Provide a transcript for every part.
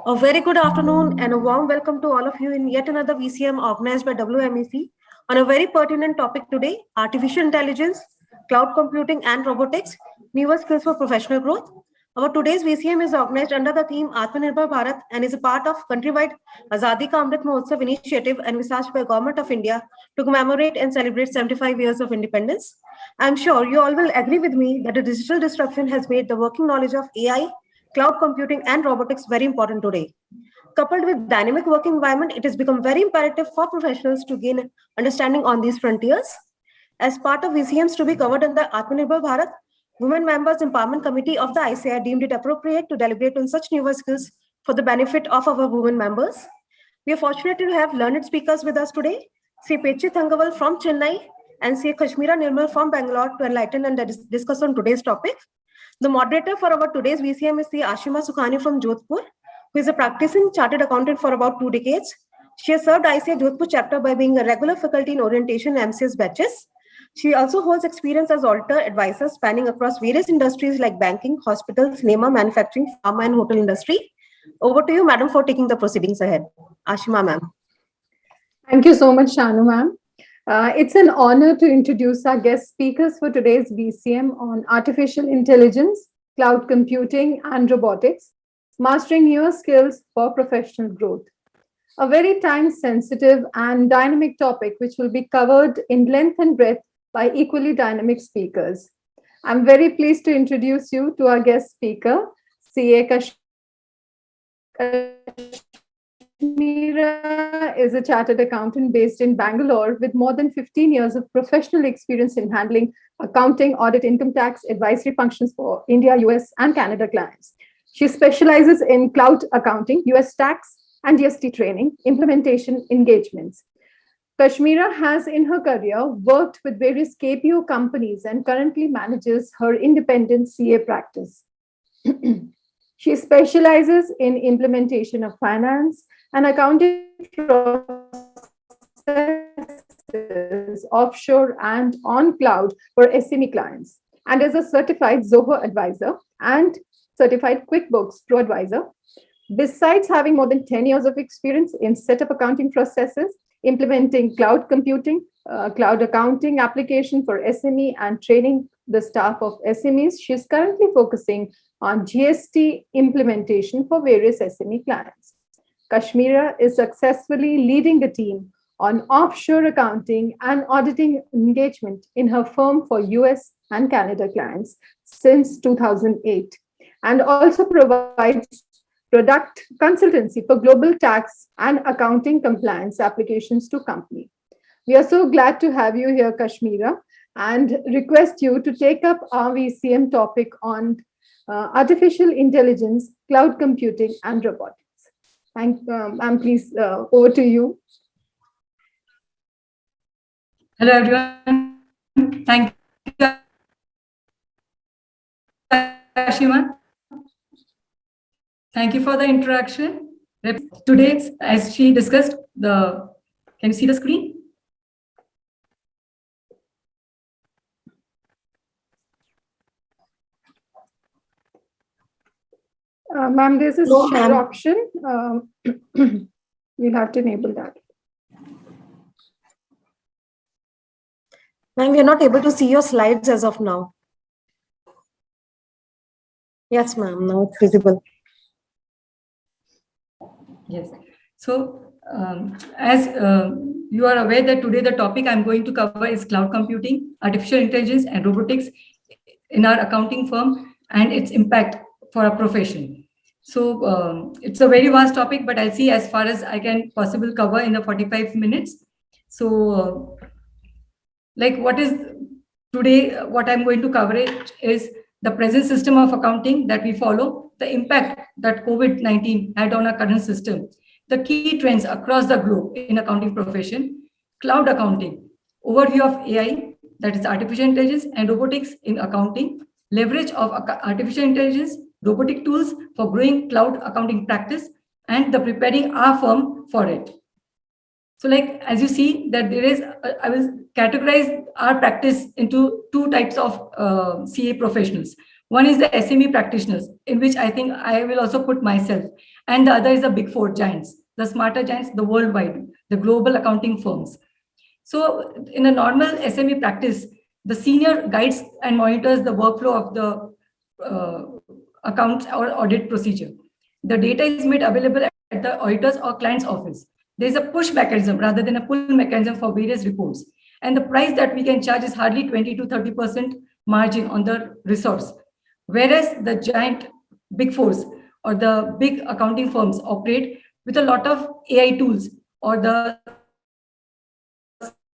A very good afternoon and a warm welcome to all of you in yet another VCM organized by WMEC on a very pertinent topic today, artificial intelligence, cloud computing and robotics, newer skills for professional growth. Our today's VCM is organized under the theme Atmanirbhar Bharat and is a part of countrywide Azadi Ka Amrit Mahotsav initiative envisaged by Government of India to commemorate and celebrate 75 years of independence. I'm sure you all will agree with me that the digital disruption has made the working knowledge of AI, cloud computing, and robotics very important today. Coupled with dynamic working environment, it has become very imperative for professionals to gain understanding on these frontiers. As part of VCMs to be covered in the Atmanirbhar Bharat, Women Members Empowerment Committee of the ICI deemed it appropriate to deliberate on such newer skills for the benefit of our women members. We are fortunate to have learned speakers with us today, Sri Pechi Thangawal from Chennai and Sri Kashmira Nirmal from Bangalore to enlighten and discuss on today's topic. The moderator for our today's VCM is Sri Ashima Sukhani from Jodhpur, who is a practicing chartered accountant for about 2 decades. She has served ICA Jodhpur chapter by being a regular faculty in orientation and MCS batches. She also holds experience as auditor advisor spanning across various industries like banking, hospitals, NEMA, manufacturing, pharma, and hotel industry. Over to you, madam, for taking the proceedings ahead. Ashima, ma'am. Thank you so much, Shanu, ma'am. It's an honor to introduce our guest speakers for today's VCM on artificial intelligence, cloud computing, and robotics, mastering newer skills for professional growth. A very time-sensitive and dynamic topic which will be covered in length and breadth by equally dynamic speakers. I'm very pleased to introduce you to our guest speaker, CA Kashmira is a chartered accountant based in Bangalore with more than 15 years of professional experience in handling accounting, audit, income tax, advisory functions for India, US, and Canada clients. She specializes in cloud accounting, US tax, and GST training, implementation engagements. Kashmira has in her career worked with various KPO companies and currently manages her independent CA practice. She specializes in implementation of finance and accounting processes offshore and on cloud for SME clients, and is a certified Zoho advisor and certified QuickBooks Pro advisor. Besides having more than 10 years of experience in setup accounting processes, implementing cloud computing, cloud accounting application for SME, and training the staff of SMEs, she is currently focusing on GST implementation for various SME clients. Kashmira is successfully leading the team on offshore accounting and auditing engagement in her firm for US and Canada clients since 2008, and also provides product consultancy for global tax and accounting compliance applications to company. We are so glad to have you here, Kashmira, and request you to take up our VCM topic on artificial intelligence, cloud computing, and robotics. Ma'am, please, over to you. Hello, everyone. Thank you, Ashima. Thank you for the interaction. Today, as she discussed, can you see the screen? Ma'am, there's a share option. You'll have to enable that. Ma'am, we are not able to see your slides as of now. Yes, ma'am, now it's visible. Yes. So, as you are aware that today the topic I'm going to cover is cloud computing, artificial intelligence, and robotics in our accounting firm and its impact for our profession. So it's a very vast topic, but I'll see as far as I can possibly cover in the 45 minutes. So like what is today, what I'm going to cover it is the present system of accounting that we follow, the impact that COVID-19 had on our current system, the key trends across the globe in accounting profession, cloud accounting, overview of AI, that is artificial intelligence and robotics in accounting, leverage of artificial intelligence, robotic tools for growing cloud accounting practice, and the preparing our firm for it. So like, as you see that there is, I will categorize our practice into two types of CA professionals. One is the SME practitioners, in which I think I will also put myself. And the other is the big four giants, the smarter giants, the worldwide, the global accounting firms. So in a normal SME practice, the senior guides and monitors the workflow of the accounts or audit procedure. The data is made available at the auditor's or client's office. There is a push mechanism rather than a pull mechanism for various reports. And the price that we can charge is hardly 20 to 30% margin on the resource. Whereas the giant big fours or the big accounting firms operate with a lot of AI tools or the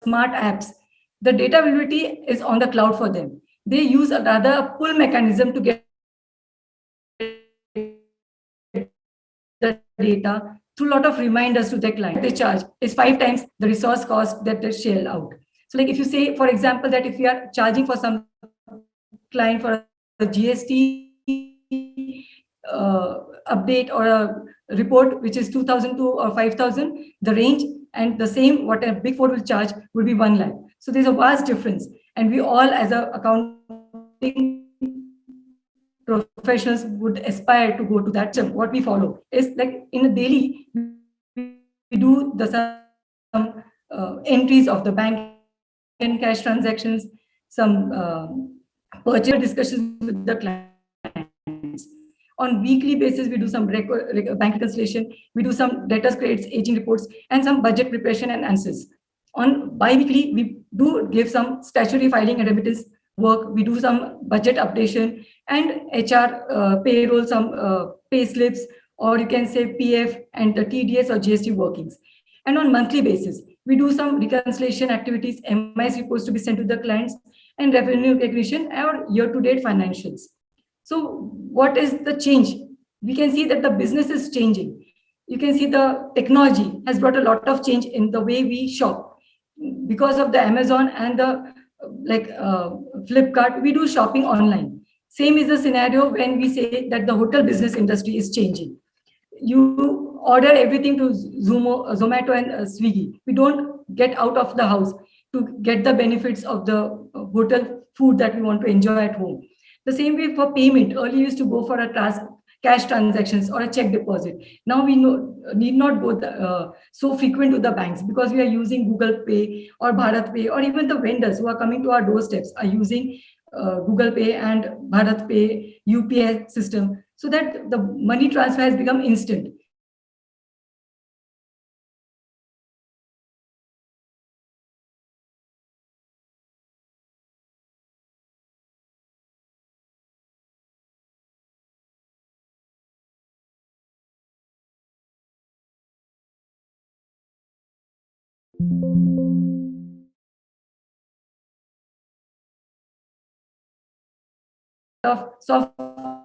smart apps. The data availability is on the cloud for them. They use a rather pull mechanism to get the data through a lot of reminders to their client. They charge is 5 times the resource cost that they shell out. So like if you say, for example, that if you are charging for some client for a GST update or a report, which is 2,000 or 5,000, the range and the same what a big four will charge would be 1 lakh. So there's a vast difference. And we all as a accounting professionals would aspire to go to that. What we follow is like in a daily, we do the some entries of the bank and cash transactions, some purchase discussions with the clients. On weekly basis, we do some bank reconciliation, we do some debtors credits, aging reports, and some budget preparation and answers. On bi-weekly, we do give some statutory filing and remittance work, we do some budget updation and HR payroll, some pay slips, or you can say PF and the TDS or GST workings. And on monthly basis, we do some reconciliation activities, MIS reports to be sent to the clients, and revenue recognition or year-to-date financials. So what is the change? We can see that the business is changing. You can see the technology has brought a lot of change in the way we shop. Because of the Amazon and the Flipkart, we do shopping online. Same is the scenario when we say that the hotel business industry is changing. You order everything to Zomato and Swiggy. We don't get out of the house to get the benefits of the hotel food that we want to enjoy at home. The same way for payment. Earlier used to go for a cash transactions or a check deposit. Now we need not go so frequent to the banks because we are using Google Pay or Bharat Pay, or even the vendors who are coming to our doorsteps are using Google Pay and Bharat Pay UPI system, so that the money transfer has become instant. Of software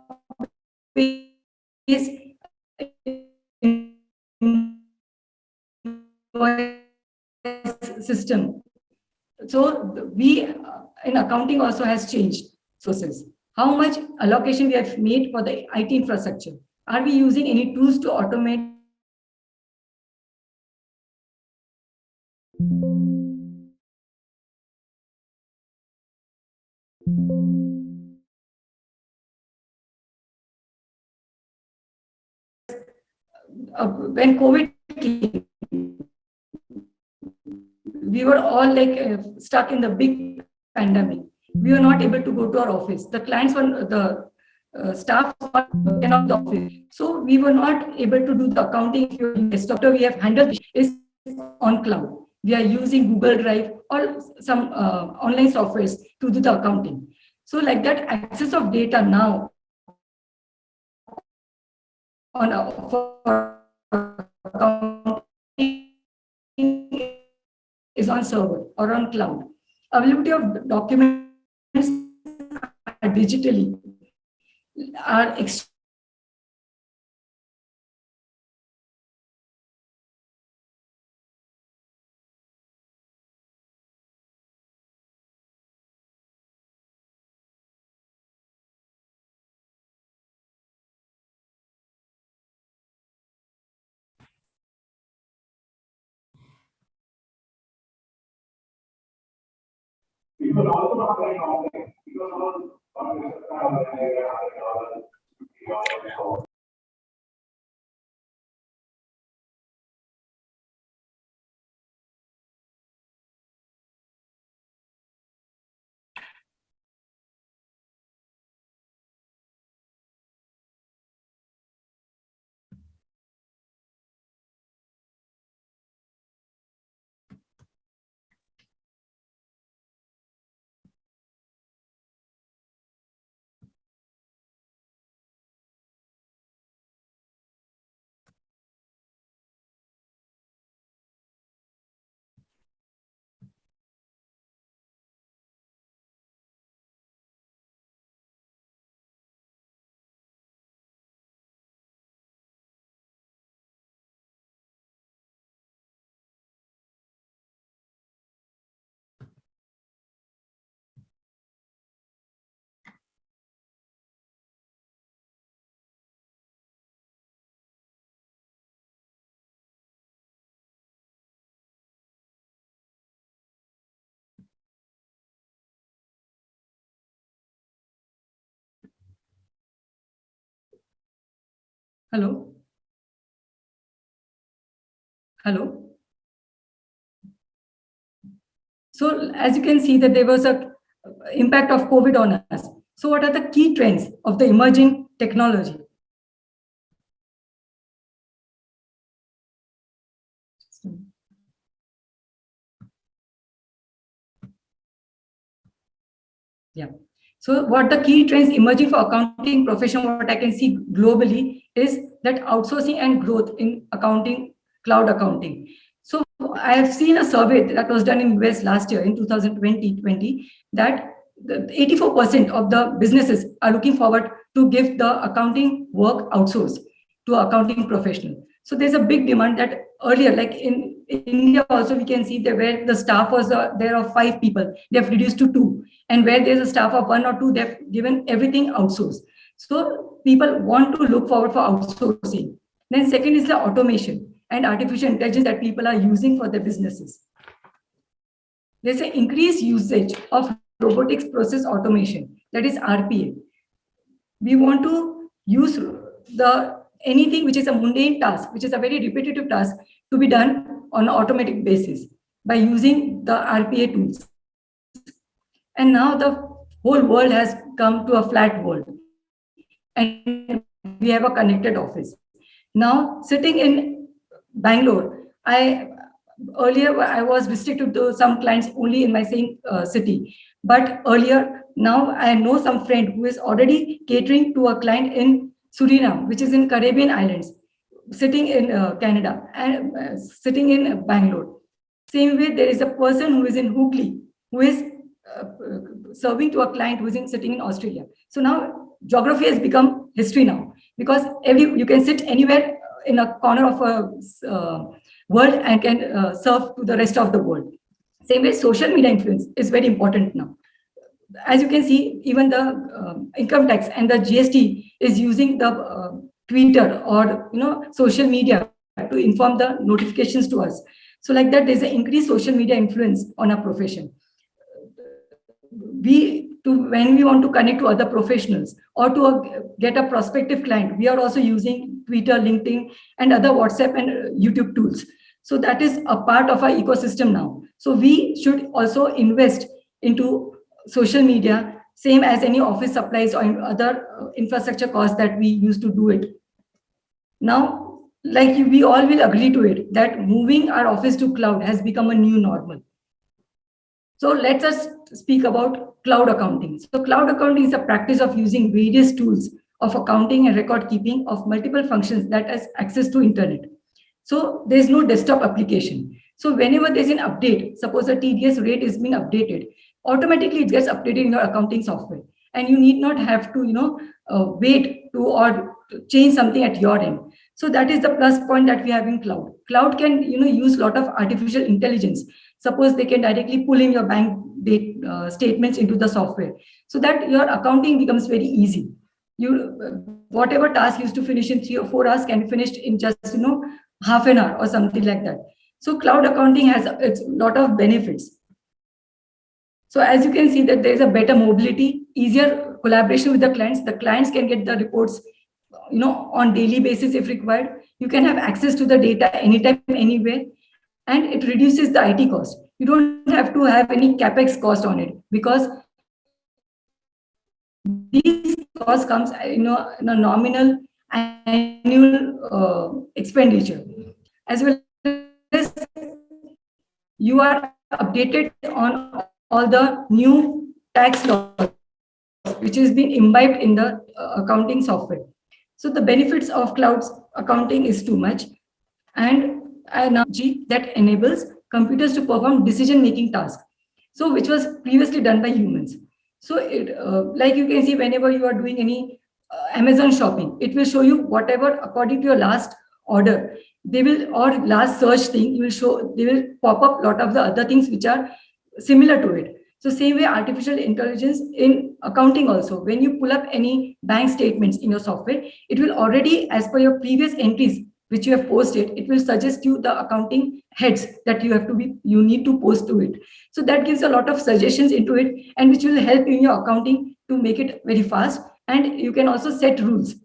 system. So we in accounting also has changed sources. How much allocation we have made for the IT infrastructure? Are we using any tools to automate? When COVID came, we were all stuck in the big pandemic. We were not able to go to our office. The clients were the staff cannot the office, so we were not able to do the accounting. After we have handled is on cloud. We are using Google Drive or some online softwares to do the accounting. So like that, access of data now on accounting is on server or on cloud. Availability of documents digitally are Hello? Hello? So as you can see that there was a impact of COVID on us. So what are the key trends of the emerging technology? Yeah. So what the key trends emerging for accounting profession, what I can see globally is that outsourcing and growth in accounting, cloud accounting. So I have seen a survey that was done in US last year in 2020 that 84% of the businesses are looking forward to give the accounting work outsourced to accounting professional. So there's a big demand that earlier, like in India also, we can see that where the staff was there of 5 people, they've reduced to 2. And where there's a staff of 1 or 2, they've given everything outsourced. So people want to look forward for outsourcing. Then second is the automation and artificial intelligence that people are using for their businesses. There's an increased usage of robotics process automation, that is RPA. We want to use anything which is a mundane task, which is a very repetitive task, to be done on an automatic basis by using the RPA tools. And now the whole world has come to a flat world, and we have a connected office. Now, sitting in Bangalore, earlier I was restricted to some clients only in my same city. But earlier, now I know some friend who is already catering to a client in Suriname, which is in Caribbean islands, sitting in Canada and sitting in Bangalore. Same way, there is a person who is in Hooghly, who is serving to a client who is sitting in Australia. So now geography has become history now, because you can sit anywhere in a corner of a world and can serve to the rest of the world. Same way, social media influence is very important now. As you can see, even the income tax and the GST is using the Twitter or social media to inform the notifications to us. So like that, there's an increased social media influence on our profession. When we want to connect to other professionals or to get a prospective client, we are also using Twitter, LinkedIn, and other WhatsApp and YouTube tools. So that is a part of our ecosystem now. So we should also invest into social media, same as any office supplies or other infrastructure costs that we used to do it. Now, like we all will agree to it, that moving our office to cloud has become a new normal. So let us speak about cloud accounting. So cloud accounting is a practice of using various tools of accounting and record keeping of multiple functions that has access to internet. So there is no desktop application. So whenever there's an update, suppose a TDS rate is being updated, automatically it gets updated in your accounting software, and you need not have to wait to or change something at your end. So that is the plus point that we have in cloud. Cloud can use a lot of artificial intelligence. Suppose they can directly pull in your bank statements into the software, so that your accounting becomes very easy. Whatever task used to finish in 3 or 4 hours can be finished in just half an hour or something like that. So cloud accounting has a lot of benefits. So as you can see that there is a better mobility, easier collaboration with the clients can get the reports, on daily basis if required. You can have access to the data anytime, anywhere, and it reduces the IT cost. You don't have to have any capex cost on it, because these costs comes, in a nominal annual expenditure, as well as you are updated on all the new tax laws which is being imbibed in the accounting software. So the benefits of cloud accounting is too much, and technology that enables computers to perform decision-making tasks, so which was previously done by humans. So it, like you can see, whenever you are doing any Amazon shopping, it will show you whatever according to your last order. They will, or last search thing, you will show, they will pop up a lot of the other things which are similar to it. So same way, artificial intelligence in accounting also, when you pull up any bank statements in your software, it will already, as per your previous entries which you have posted, it will suggest you the accounting heads that you need to post to it. So that gives a lot of suggestions into it, and which will help you in your accounting to make it very fast. And you can also set rules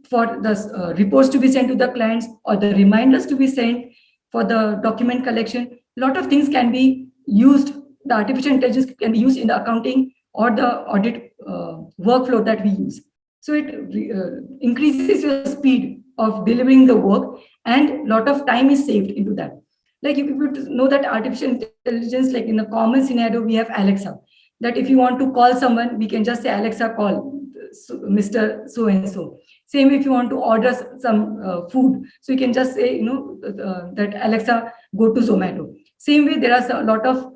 for the reports to be sent to the clients, or the reminders to be sent for the document collection. A lot of things can be used. The artificial intelligence can be used in the accounting or the audit workflow that we use. So it increases your speed of delivering the work, and a lot of time is saved into that. Like if you know that artificial intelligence, like in a common scenario, we have Alexa, that if you want to call someone, we can just say, Alexa, call Mr. So-and-so. Same if you want to order some food, so you can just say, that Alexa, go to Zomato. Same way, there are a lot of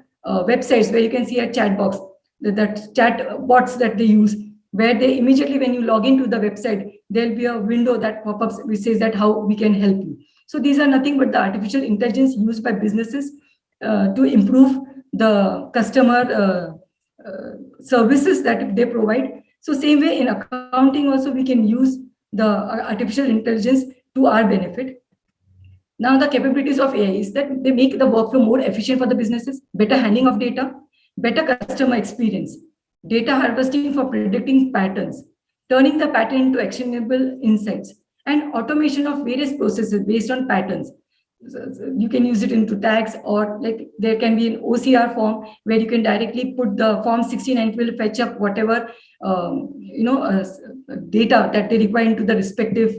websites where you can see a chat box, that chat bots that they use, where they immediately, when you log into the website, there'll be a window that pop-ups which says that how we can help you. So these are nothing but the artificial intelligence used by businesses to improve the customer services that they provide. So same way in accounting also, we can use the artificial intelligence to our benefit. Now the capabilities of AI is that they make the workflow more efficient for the businesses, better handling of data, better customer experience, data harvesting for predicting patterns, turning the pattern into actionable insights, and automation of various processes based on patterns. You can use it into tax, or like there can be an OCR form where you can directly put the form 69, it will fetch up whatever data that they require into the respective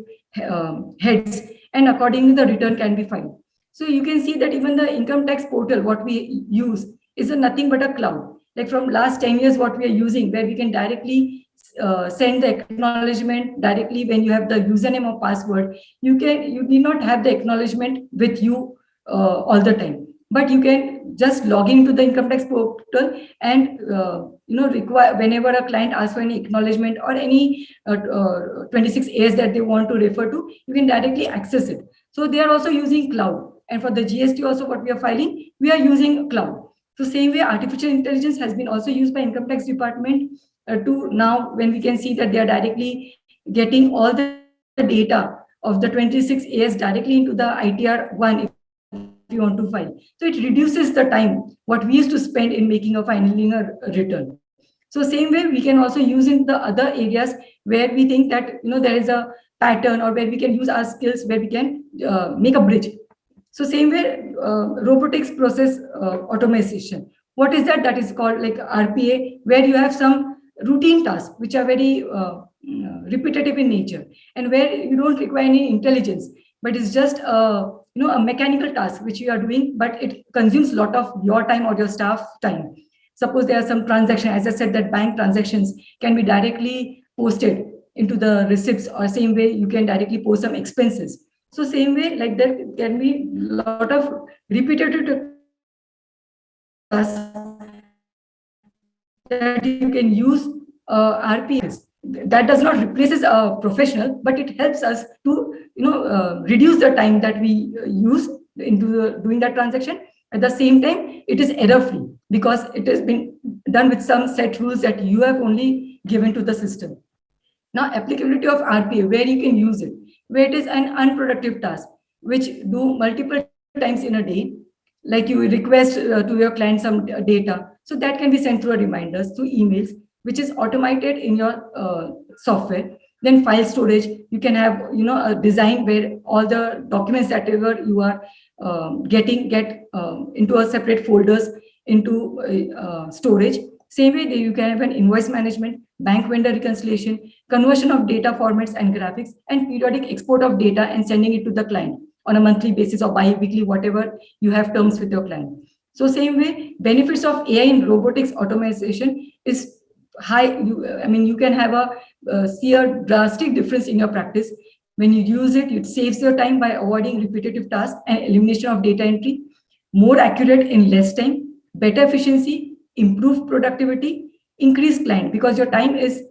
heads, and accordingly the return can be filed. So you can see that even the income tax portal, what we use, is nothing but a cloud. Like from last 10 years, what we are using, where we can directly send the acknowledgement directly when you have the username or password. You need not have the acknowledgement with you all the time, but you can just log into the income tax portal and require, whenever a client asks for any acknowledgement or any 26As that they want to refer to, you can directly access it. So they are also using cloud, and for the GST also, what we are filing, we are using cloud. So same way, artificial intelligence has been also used by income tax department to now, when we can see that they are directly getting all the data of the 26As directly into the ITR1 if you want to file. So it reduces the time what we used to spend in making a filing a return. So same way, we can also use in the other areas where we think that there is a pattern, or where we can use our skills, where we can make a bridge. So same way, robotics process automation. What is that? That is called like RPA, where you have some routine tasks which are very repetitive in nature, and where you don't require any intelligence, but it's just a mechanical task which you are doing, but it consumes a lot of your time or your staff time. Suppose there are some transaction, as I said, that bank transactions can be directly posted into the receipts, or same way you can directly post some expenses. So same way, like that can be a lot of repetitive tasks that you can use RPAs. That does not replace a professional, but it helps us to reduce the time that we use into doing that transaction. At the same time, it is error-free, because it has been done with some set rules that you have only given to the system. Now, applicability of RPA, where you can use it, where it is an unproductive task, which do multiple times in a day, like you request to your client some data. So that can be sent through reminders, through emails. which is automated in your software. Then file storage, you can have a design where all the documents that ever you are get into a separate folders into storage. Same way you can have an invoice management, bank vendor reconciliation, conversion of data formats and graphics, and periodic export of data and sending it to the client on a monthly basis or bi-weekly, whatever you have terms with your client. So same way, benefits of AI in robotics automation is high. You can have see a drastic difference in your practice. When you use it, it saves your time by avoiding repetitive tasks and elimination of data entry, more accurate in less time, better efficiency, improved productivity, increased client because your time is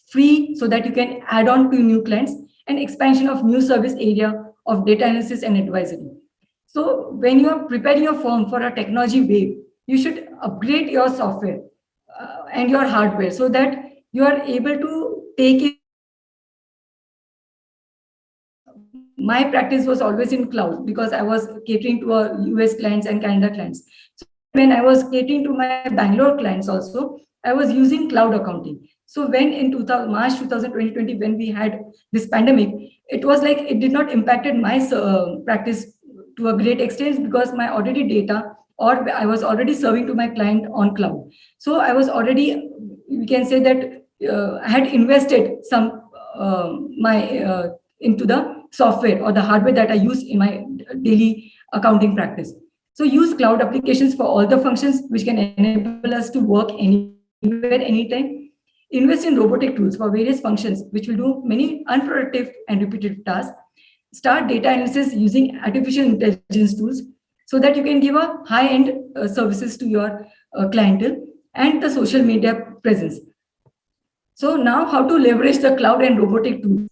free so that you can add on to new clients, and expansion of new service area of data analysis and advisory. So when you are preparing your firm for a technology wave, you should upgrade your software and your hardware so that you are able to take it. My practice was always in cloud because I was catering to US clients and Canada clients. So when I was catering to my Bangalore clients also, I was using cloud accounting. So when in March 2020, when we had this pandemic, it was like it did not impacted my practice to a great extent because my already data or I was already serving to my client on cloud. So I was already, we can say that I had invested some into the software or the hardware that I use in my daily accounting practice. So use cloud applications for all the functions which can enable us to work anywhere, anytime. Invest in robotic tools for various functions which will do many unproductive and repetitive tasks. Start data analysis using artificial intelligence tools so that you can give a high-end services to your clientele, and the social media presence. So now how to leverage the cloud and robotic tools.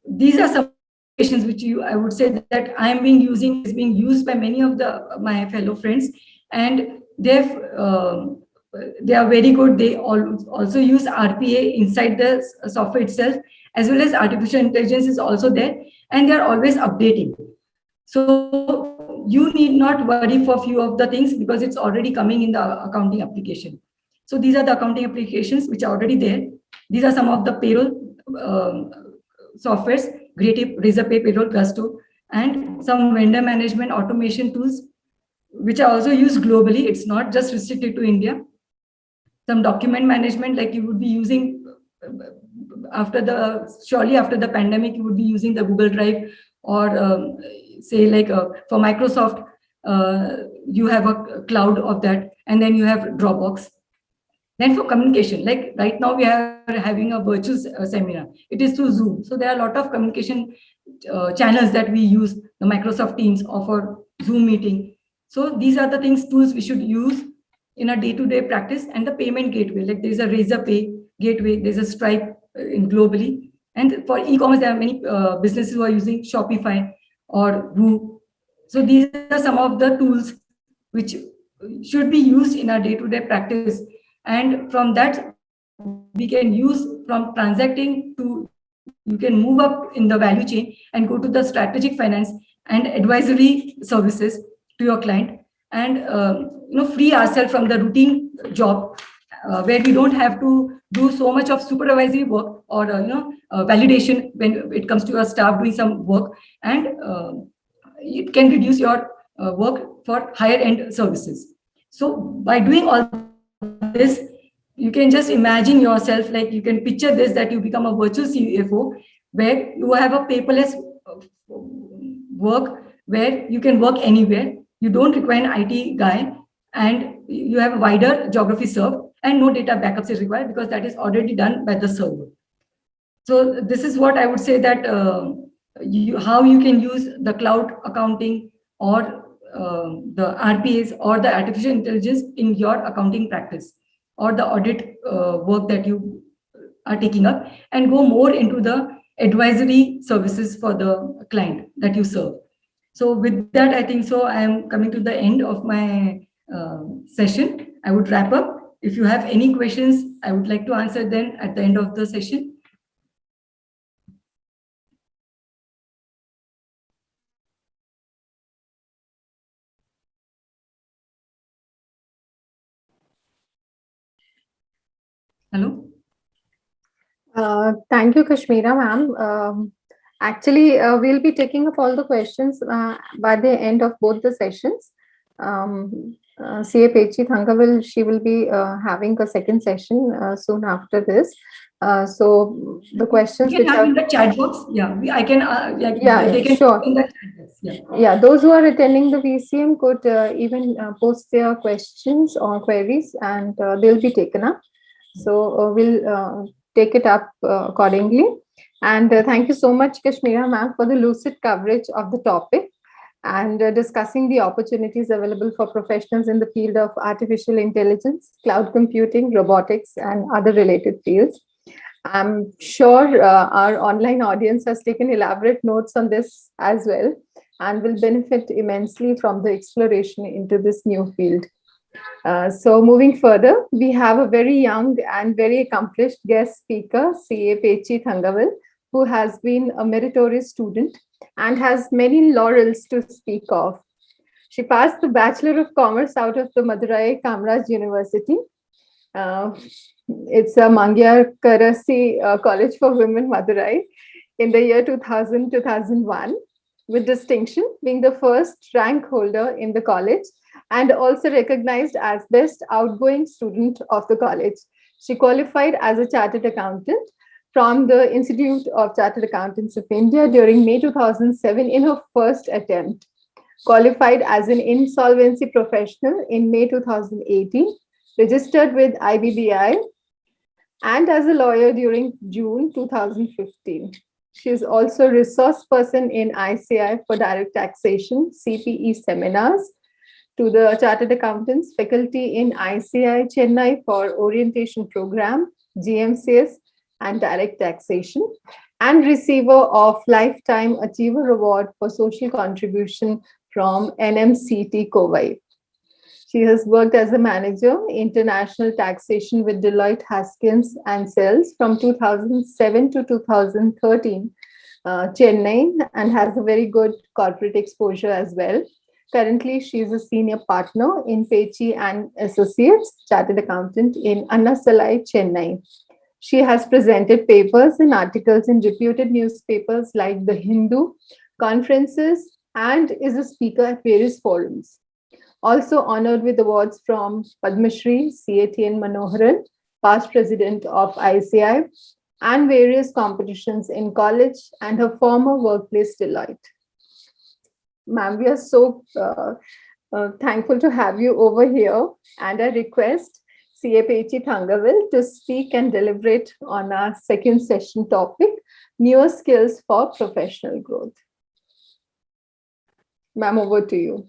These are some applications which I would say that I am is being used by many of my fellow friends, and they are very good. They also use RPA inside the software itself, as well as artificial intelligence is also there, and they are always updating. So you need not worry for few of the things because it's already coming in the accounting application. So these are the accounting applications which are already there. These are some of the payroll softwares: Creative, Razorpay, Payroll, Gusto, and some vendor management automation tools, which are also used globally. It's not just restricted to India. Some document management, like you would be using surely after the pandemic, you would be using the Google Drive, or say like for Microsoft, you have a cloud of that, and then you have Dropbox. Then for communication, like right now we are having a virtual seminar. It is through Zoom. So there are a lot of communication channels that we use, the Microsoft Teams or for Zoom meeting. So these are the tools we should use in a day-to-day practice. And the payment gateway, like there's a Razorpay gateway, there's a Stripe in globally. And for e-commerce, there are many businesses who are using Shopify or Woo. So these are some of the tools which should be used in our day-to-day practice. And from that, we can use from transacting to, you can move up in the value chain and go to the strategic finance and advisory services to your client, and free ourselves from the routine job where we don't have to do so much of supervisory work or validation when it comes to your staff doing some work, and it can reduce your work for higher end services. So by doing all this, you can just imagine yourself, like you can picture this, that you become a virtual CFO where you have a paperless work where you can work anywhere. You don't require an IT guy, and you have a wider geography served, and no data backups is required because that is already done by the server. So this is what I would say, that how you can use the cloud accounting or the RPAs or the artificial intelligence in your accounting practice or the audit work that you are taking up, and go more into the advisory services for the client that you serve. So with that, I think so I am coming to the end of my session. I would wrap up. If you have any questions, I would like to answer them at the end of the session. Hello? Thank you, Kashmira ma'am. Actually, we'll be taking up all the questions by the end of both the sessions. CA Pechi Thangavil, she will be having a second session soon after this. So the questions You can which have are in the chat box. Yeah, I can. They can sure. in the chat box. Yeah. Yeah, those who are attending the VCM could even post their questions or queries, and they'll be taken up. So we'll take it up accordingly. And thank you so much, Kashmira ma'am, for the lucid coverage of the topic and discussing the opportunities available for professionals in the field of artificial intelligence, cloud computing, robotics, and other related fields. I'm sure our online audience has taken elaborate notes on this as well and will benefit immensely from the exploration into this new field. So moving further, we have a very young and very accomplished guest speaker, CA Pechi Thangavil, who has been a meritorious student and has many laurels to speak of. She passed the Bachelor of Commerce out of the Madurai Kamraj University. It's a Mangyar Karasi College for Women, Madurai, in the year 2000-2001, with distinction, being the first rank holder in the college and also recognized as best outgoing student of the college. She qualified as a chartered accountant from the Institute of Chartered Accountants of India during May 2007 in her first attempt. Qualified as an insolvency professional in May 2018, registered with IBBI, and as a lawyer during June 2015. She is also resource person in ICI for direct taxation, CPE seminars, to the Chartered Accountants faculty in ICI Chennai for orientation program, GMCS, and direct taxation, and receiver of Lifetime Achiever Award for social contribution from NMCT Kovai. She has worked as a manager, international taxation with Deloitte Haskins and Sells from 2007 to 2013, Chennai, and has a very good corporate exposure as well. Currently, she is a senior partner in Pechi and Associates, Chartered Accountant in Anna Salai, Chennai. She has presented papers and articles in reputed newspapers like The Hindu, conferences, and is a speaker at various forums. Also honored with awards from Padma Shri, CATN Manoharan, past president of ICI, and various competitions in college and her former workplace Deloitte. Ma'am, we are so thankful to have you over here, and I request CA Pechi Thangavil to speak and deliberate on our second session topic, newer skills for professional growth. Ma'am, over to you.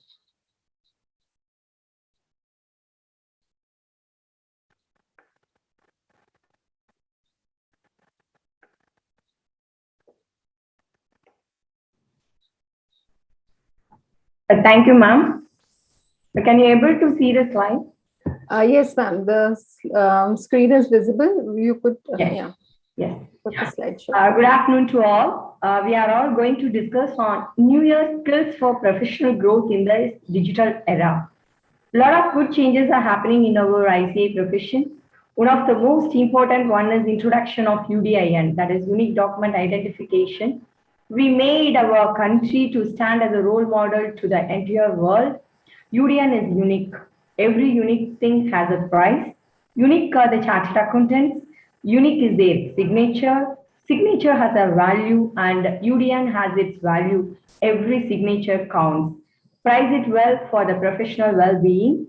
Thank you, ma'am. Can you able to see the slide? Yes, ma'am. The screen is visible. You could, Yes. Yes. put the slideshow. Good afternoon to all. We are all going to discuss on New Year skills for professional growth in this digital era. A lot of good changes are happening in our ICA profession. One of the most important one is introduction of UDIN, that is Unique Document Identification. We made our country to stand as a role model to the entire world. UDN is unique. Every unique thing has a price. Unique are the chartered accountants. Unique is their signature. Signature has a value and UDN has its value. Every signature counts. Price it well for the professional well-being.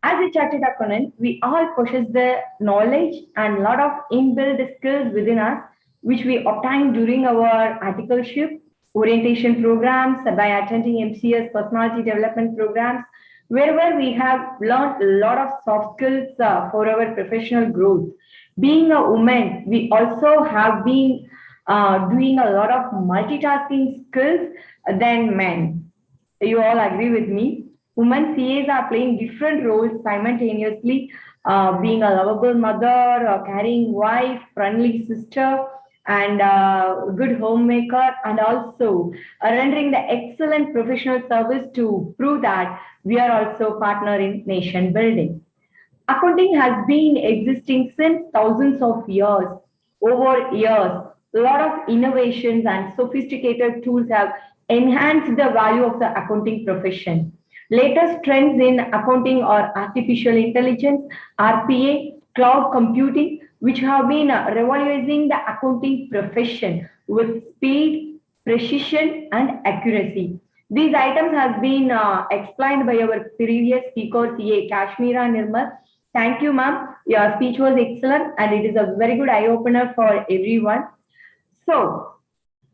As a chartered accountant, we all possess the knowledge and a lot of inbuilt skills within us, which we obtain during our articleship, orientation programs, by attending MCS personality development programs, wherever we have learned a lot of soft skills for our professional growth. Being a woman, we also have been doing a lot of multitasking skills than men. You all agree with me? Women CAs are playing different roles simultaneously, being a lovable mother, caring wife, friendly sister, and good homemaker, and also rendering the excellent professional service to prove that we are also partner in nation building. Accounting has been existing since thousands of years. Over years, a lot of innovations and sophisticated tools have enhanced the value of the accounting profession. Latest trends in accounting are artificial intelligence, RPA, cloud computing, which have been revolutionizing the accounting profession with speed, precision, and accuracy. These items have been explained by our previous speaker, CA Kashmira Nirmal. Thank you, ma'am. Your speech was excellent and it is a very good eye opener for everyone. So,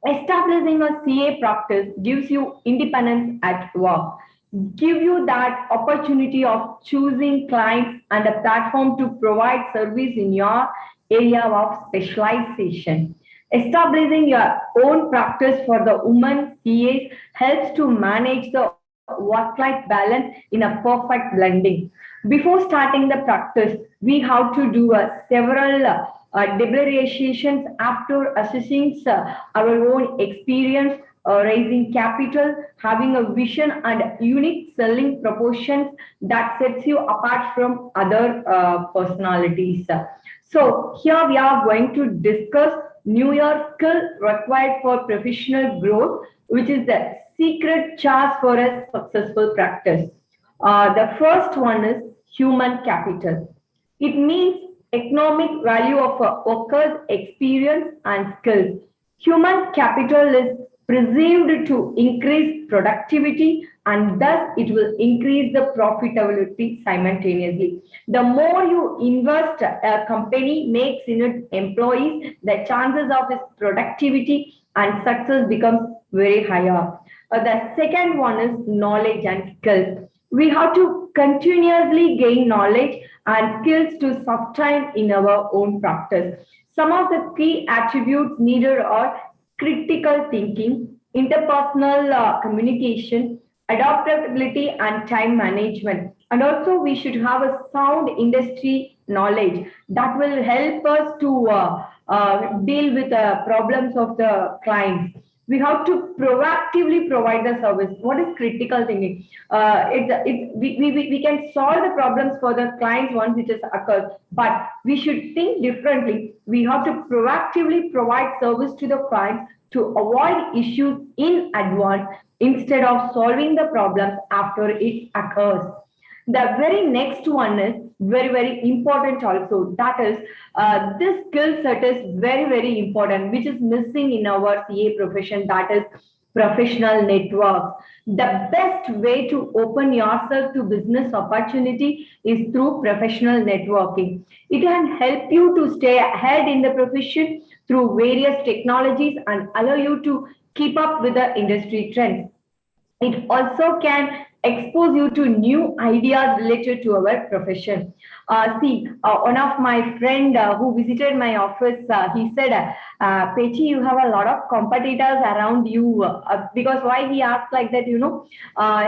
establishing a CA practice gives you independence at work, give you that opportunity of choosing clients and a platform to provide service in your area of specialization. Establishing your own practice for the women CAs helps to manage the work-life balance in a perfect blending. Before starting the practice, we have to do several deliberations after assessing our own experience, raising capital, having a vision and unique selling proportions that sets you apart from other personalities. So here we are going to discuss New Year skill required for professional growth, which is the secret sauce for a successful practice. The first one is human capital. It means economic value of a worker's experience and skills. Human capital is perceived to increase productivity and thus it will increase the profitability simultaneously. The more you invest a company makes in its employees, the chances of its productivity and success becomes very higher. The second one is knowledge and skills. We have to continuously gain knowledge and skills to sustain in our own practice. Some of the key attributes needed are critical thinking, interpersonal communication, adaptability, and time management. And also, we should have a sound industry knowledge that will help us to deal with the problems of the clients. We have to proactively provide the service. What is critical thinking? We can solve the problems for the clients once it has occurred, but we should think differently. We have to proactively provide service to the clients to avoid issues in advance instead of solving the problems after it occurs. The very next one is very, very important also. That is, this skill set is very, very important, which is missing in our CA profession. That is professional networks. The best way to open yourself to business opportunity is through professional networking. It can help you to stay ahead in the profession through various technologies and allow you to keep up with the industry trends. It also can expose you to new ideas related to our profession. One of my friend who visited my office, he said, Pechi, you have a lot of competitors around you. Because why he asked like that,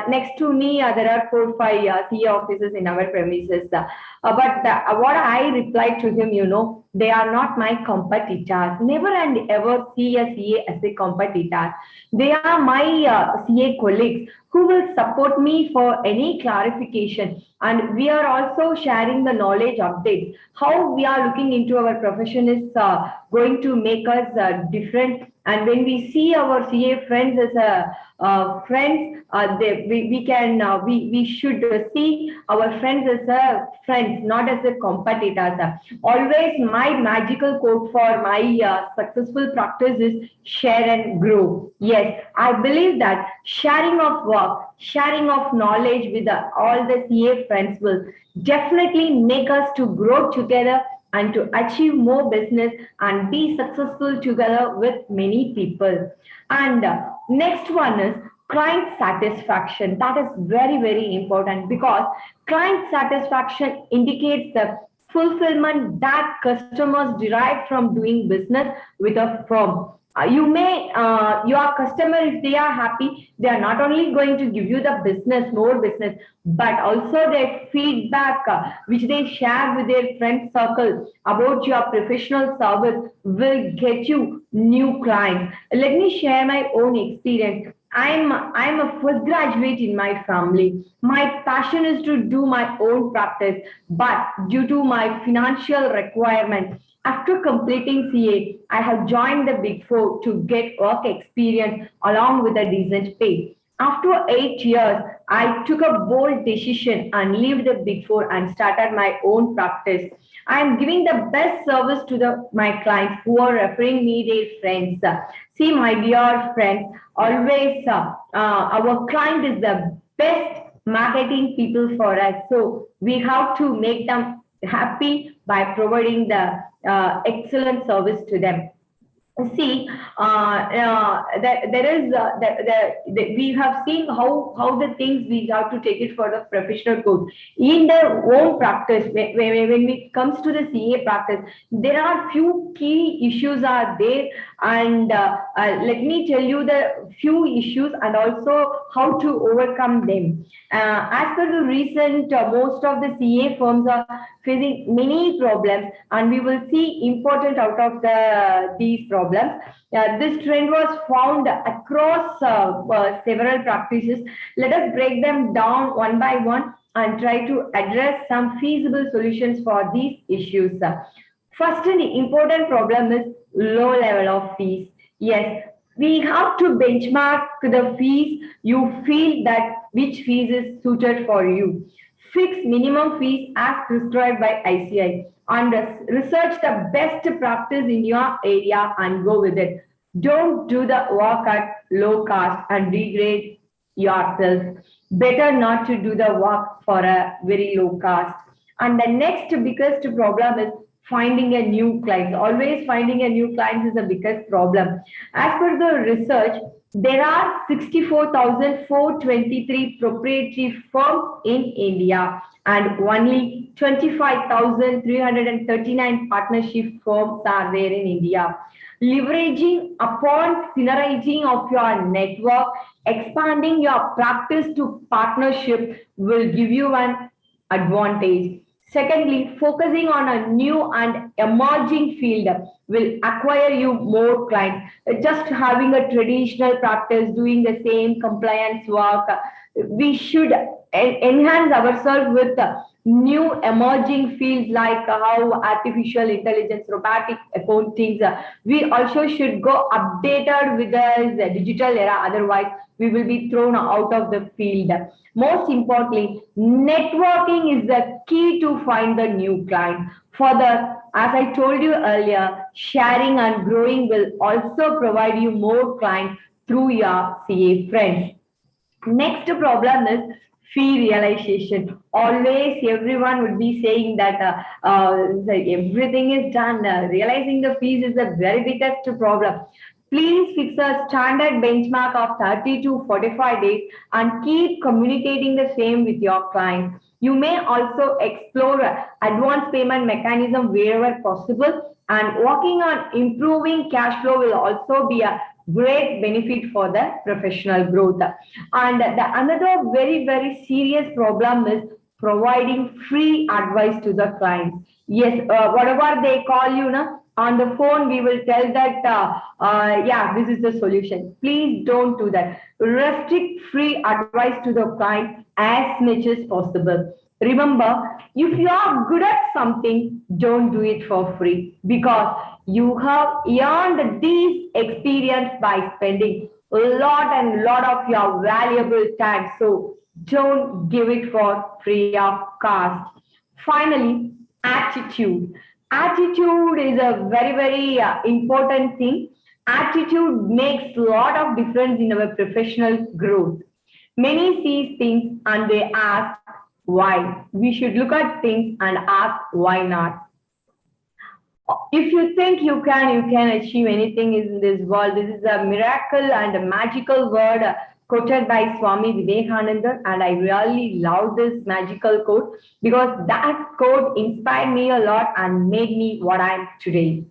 next to me, there are 4 or 5 CA offices in our premises. But what I replied to him, they are not my competitors. Never and ever see a CA as a competitor. They are my CA colleagues who will support me for any clarification. And we are also sharing the knowledge updates. How we are looking into our profession is going to make us different. And when we see our CA friends as friends, we should see our friends as friends, not as a competitors. Always my magical quote for my successful practice is share and grow. Yes, I believe that sharing of work, sharing of knowledge with all the CA friends will definitely make us to grow together and to achieve more business and be successful together with many people. And next one is client satisfaction. That is very, very important because client satisfaction indicates the fulfillment that customers derive from doing business with a firm. Your customer, if they are happy, they are not only going to give you the business, more business, but also their feedback, which they share with their friend circle about your professional service will get you new clients. Let me share my own experience. I'm a first graduate in my family. My passion is to do my own practice, but due to my financial requirement, after completing CA, I have joined the Big Four to get work experience along with a decent pay. After 8 years, I took a bold decision and left the Big Four and started my own practice. I am giving the best service to my clients who are referring me their friends. See, my dear friends, always our client is the best marketing people for us. So we have to make them happy by providing the excellent service to them. See, there is we have seen how the things we have to take it for the professional growth in their own practice. When it comes to the CA practice, there are few key issues are there, and let me tell you the few issues and also how to overcome them. As per the recent, most of the CA firms are facing many problems, and we will see important out of these problems. This trend was found across several practices. Let us break them down one by one and try to address some feasible solutions for these issues. First, an important problem is low level of fees. Yes, we have to benchmark the fees you feel that which fees is suited for you. Fix minimum fees as prescribed by ICI and research the best practice in your area and go with it. Don't do the work at low cost and degrade yourself. Better not to do the work for a very low cost. And the next biggest problem is finding a new client. Always finding a new client is the biggest problem. As per the research, there are 64,423 proprietary firms in India and only 25,339 partnership firms are there in India. Leveraging upon synergizing of your network, expanding your practice to partnership will give you an advantage. Secondly, focusing on a new and emerging field will acquire you more clients. Just having a traditional practice, doing the same compliance work, we should enhance ourselves with new emerging fields like how artificial intelligence, robotic accounting. We also should go updated with the digital era. Otherwise, we will be thrown out of the field. Most importantly, networking is the key to find the new client. Further, as I told you earlier, sharing and growing will also provide you more clients through your CA friends. Next problem is fee realization. Always everyone would be saying that everything is done. Realizing the fees is the very biggest problem. Please fix a standard benchmark of 30 to 45 days and keep communicating the same with your clients. You may also explore advance payment mechanism wherever possible, and working on improving cash flow will also be a great benefit for the professional growth. And another very serious problem is providing free advice to the clients. Yes, whatever they call you, on the phone, we will tell that, yeah, this is the solution. Please don't do that. Restrict free advice to the client as much as possible. Remember, if you are good at something, don't do it for free because you have earned these experience by spending a lot and lot of your valuable time. So don't give it for free of cost. Finally, attitude. Attitude is a very important thing. Attitude makes a lot of difference in our professional growth. Many see things and they ask why. We should look at things and ask why not. If you think you can achieve anything in this world. This is a miracle and a magical word quoted by Swami Vivekananda, and I really love this magical quote because that quote inspired me a lot and made me what I am today.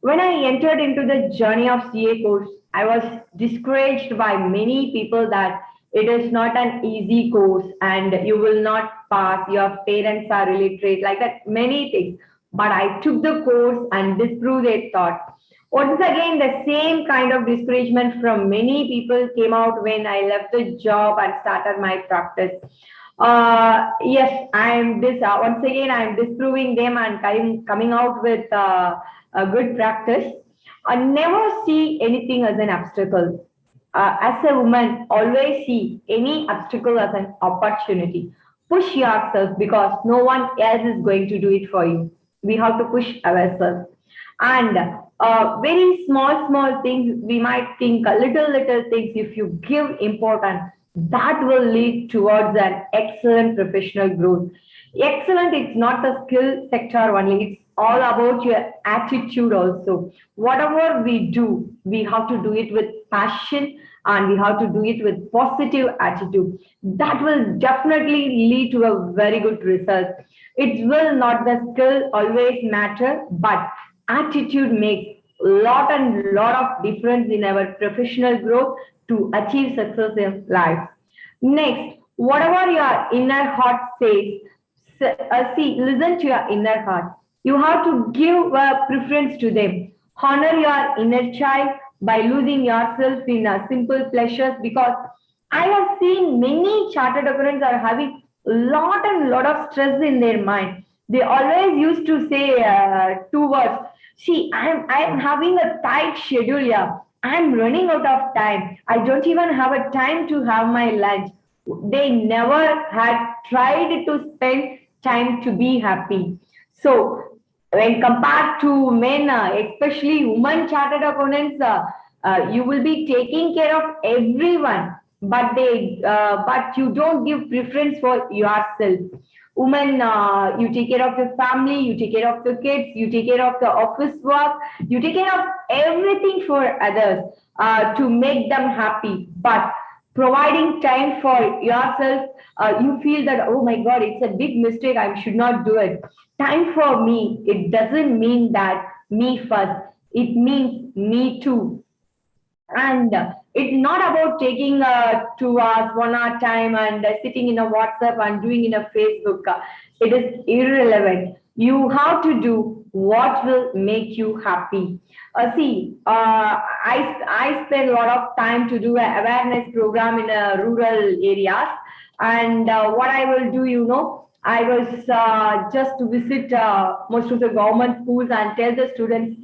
When I entered into the journey of CA course, I was discouraged by many people that it is not an easy course and you will not pass, your parents are illiterate, like that, many things. But I took the course and disproved their thoughts. Once again, the same kind of discouragement from many people came out when I left the job and started my practice. Yes, I am this. Once again, I am disproving them and coming out with a good practice. I never see anything as an obstacle. As a woman, always see any obstacle as an opportunity. Push yourself because no one else is going to do it for you. We have to push ourselves. And very small things, we might think little things, if you give importance, that will lead towards an excellent professional growth. Excellent, it's not the skill sector only, it's all about your attitude also. Whatever we do, we have to do it with passion and we have to do it with positive attitude. That will definitely lead to a very good result. It will not the skill always matter, but attitude makes lot of difference in our professional growth to achieve success in life. Next, whatever your inner heart says, listen to your inner heart. You have to give preference to them. Honor your inner child by losing yourself in simple pleasures, because I have seen many chartered accountants are having lot of stress in their mind. They always used to say two words. See, I am having a tight schedule here. I'm running out of time. I don't even have a time to have my lunch. They never had tried to spend time to be happy. So when compared to men, especially women chartered accountants, you will be taking care of everyone, but you don't give preference for yourself. Women, you take care of the family, you take care of the kids, you take care of the office work, you take care of everything for others to make them happy. But providing time for yourself, you feel that, oh my God, it's a big mistake, I should not do it. Time for me, it doesn't mean that me first, it means me too. And it's not about taking 2 hours, 1 hour time and sitting in a WhatsApp and doing in a Facebook. It is irrelevant. You have to do what will make you happy. I spend a lot of time to do an awareness program in rural areas. And what I will do, I was just to visit most of the government schools and tell the students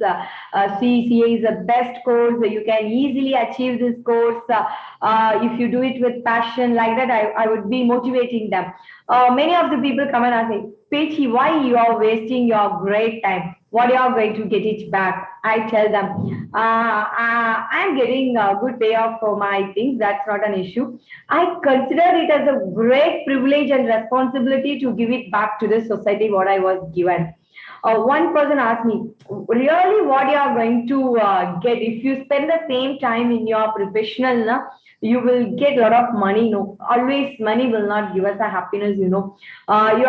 CCA is the best course. You can easily achieve this course if you do it with passion like that. I would be motivating them. Many of the people come and ask me, Pechi, why you are wasting your great time? What you are going to get it back? I tell them, I'm getting a good payoff for my things. That's not an issue. I consider it as a great privilege and responsibility to give it back to the society what I was given. One person asked me, really what you are going to get if you spend the same time in your professional, you will get a lot of money. No, always money will not give us a happiness, what you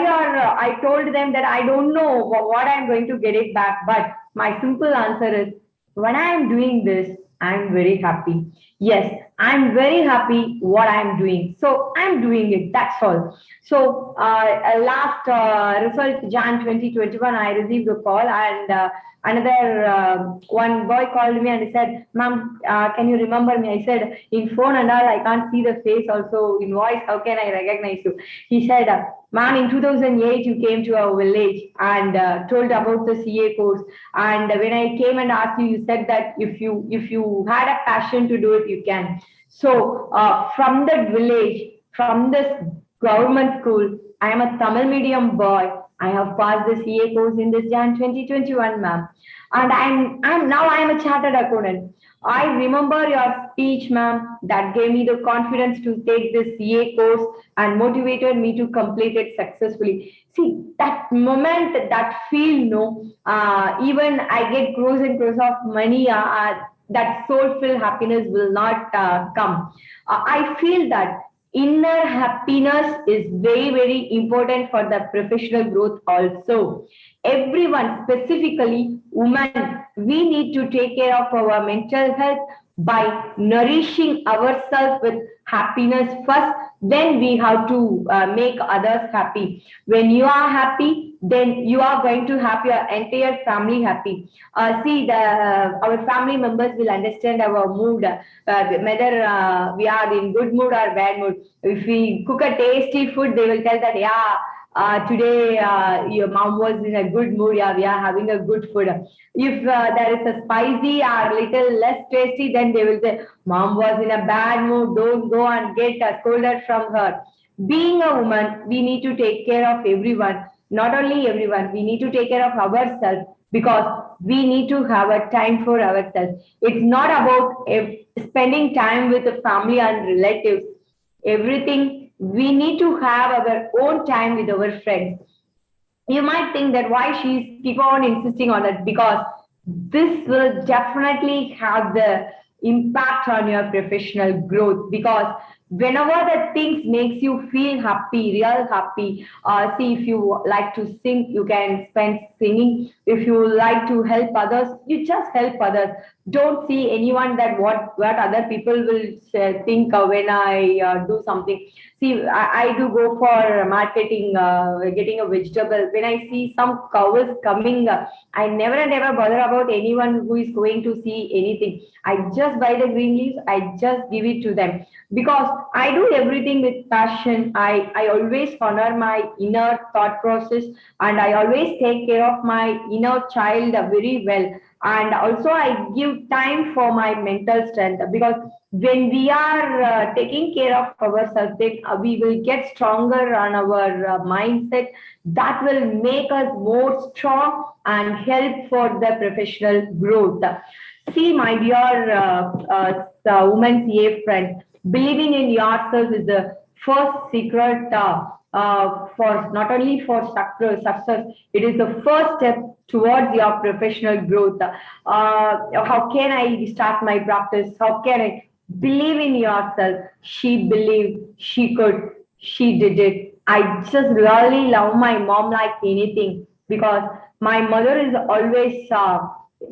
are, I told them that I don't know what I'm going to get it back, but my simple answer is, when I am doing this, I'm very happy. Yes, I'm very happy what I'm doing. So I'm doing it. That's all. So last result, Jan 2021, I received a call, and another one boy called me and he said, Ma'am, can you remember me? I said, in phone and all, I can't see the face. Also in voice, how can I recognize you? He said, Ma'am, in 2008, you came to our village and told about the CA course. And when I came and asked you, you said that if you had a passion to do it, you can. So from that village, from this government school, I am a Tamil medium boy. I have passed the CA course in this Jan 2021, ma'am. And I am a chartered accountant. I remember your speech, ma'am, that gave me the confidence to take this CA course and motivated me to complete it successfully. See, that moment, that feel, even I get crores and crores of money, that soulful happiness will not come. I feel that inner happiness is very, very important for the professional growth also. Everyone, specifically women, we need to take care of our mental health, by nourishing ourselves with happiness first, then we have to make others happy. When you are happy, then you are going to have your entire family happy. See, our family members will understand our mood, whether we are in good mood or bad mood. If we cook a tasty food, they will tell that, yeah, today your mom was in a good mood. Yeah, we are having a good food. If there is a spicy or little less tasty, then they will say, mom was in a bad mood. Don't go and get scolded from her. Being a woman, we need to take care of everyone. Not only everyone, we need to take care of ourselves because we need to have a time for ourselves. It's not about spending time with the family and relatives. Everything, we need to have our own time with our friends. You might think that why she's keep on insisting on it, because this will definitely have the impact on your professional growth. Because whenever the things makes you feel happy, real happy, see, if you like to sing, you can spend singing. If you like to help others, you just help others. Don't see anyone that what other people will think when I do something. See, I do go for marketing, getting a vegetable. When I see some cows coming, I never and ever bother about anyone who is going to see anything. I just buy the green leaves, I just give it to them because I do everything with passion. I always honor my inner thought process, and I always take care of my inner child very well. And also, I give time for my mental strength, because when we are taking care of ourselves, then we will get stronger on our mindset. That will make us more strong and help for the professional growth. See, my dear women CA friends, believing in yourself is the first secret for not only for success, it is the first step towards your professional growth. How can I start my practice? How can I believe in yourself? She believed, she could, she did it. I just really love my mom like anything, because my mother is always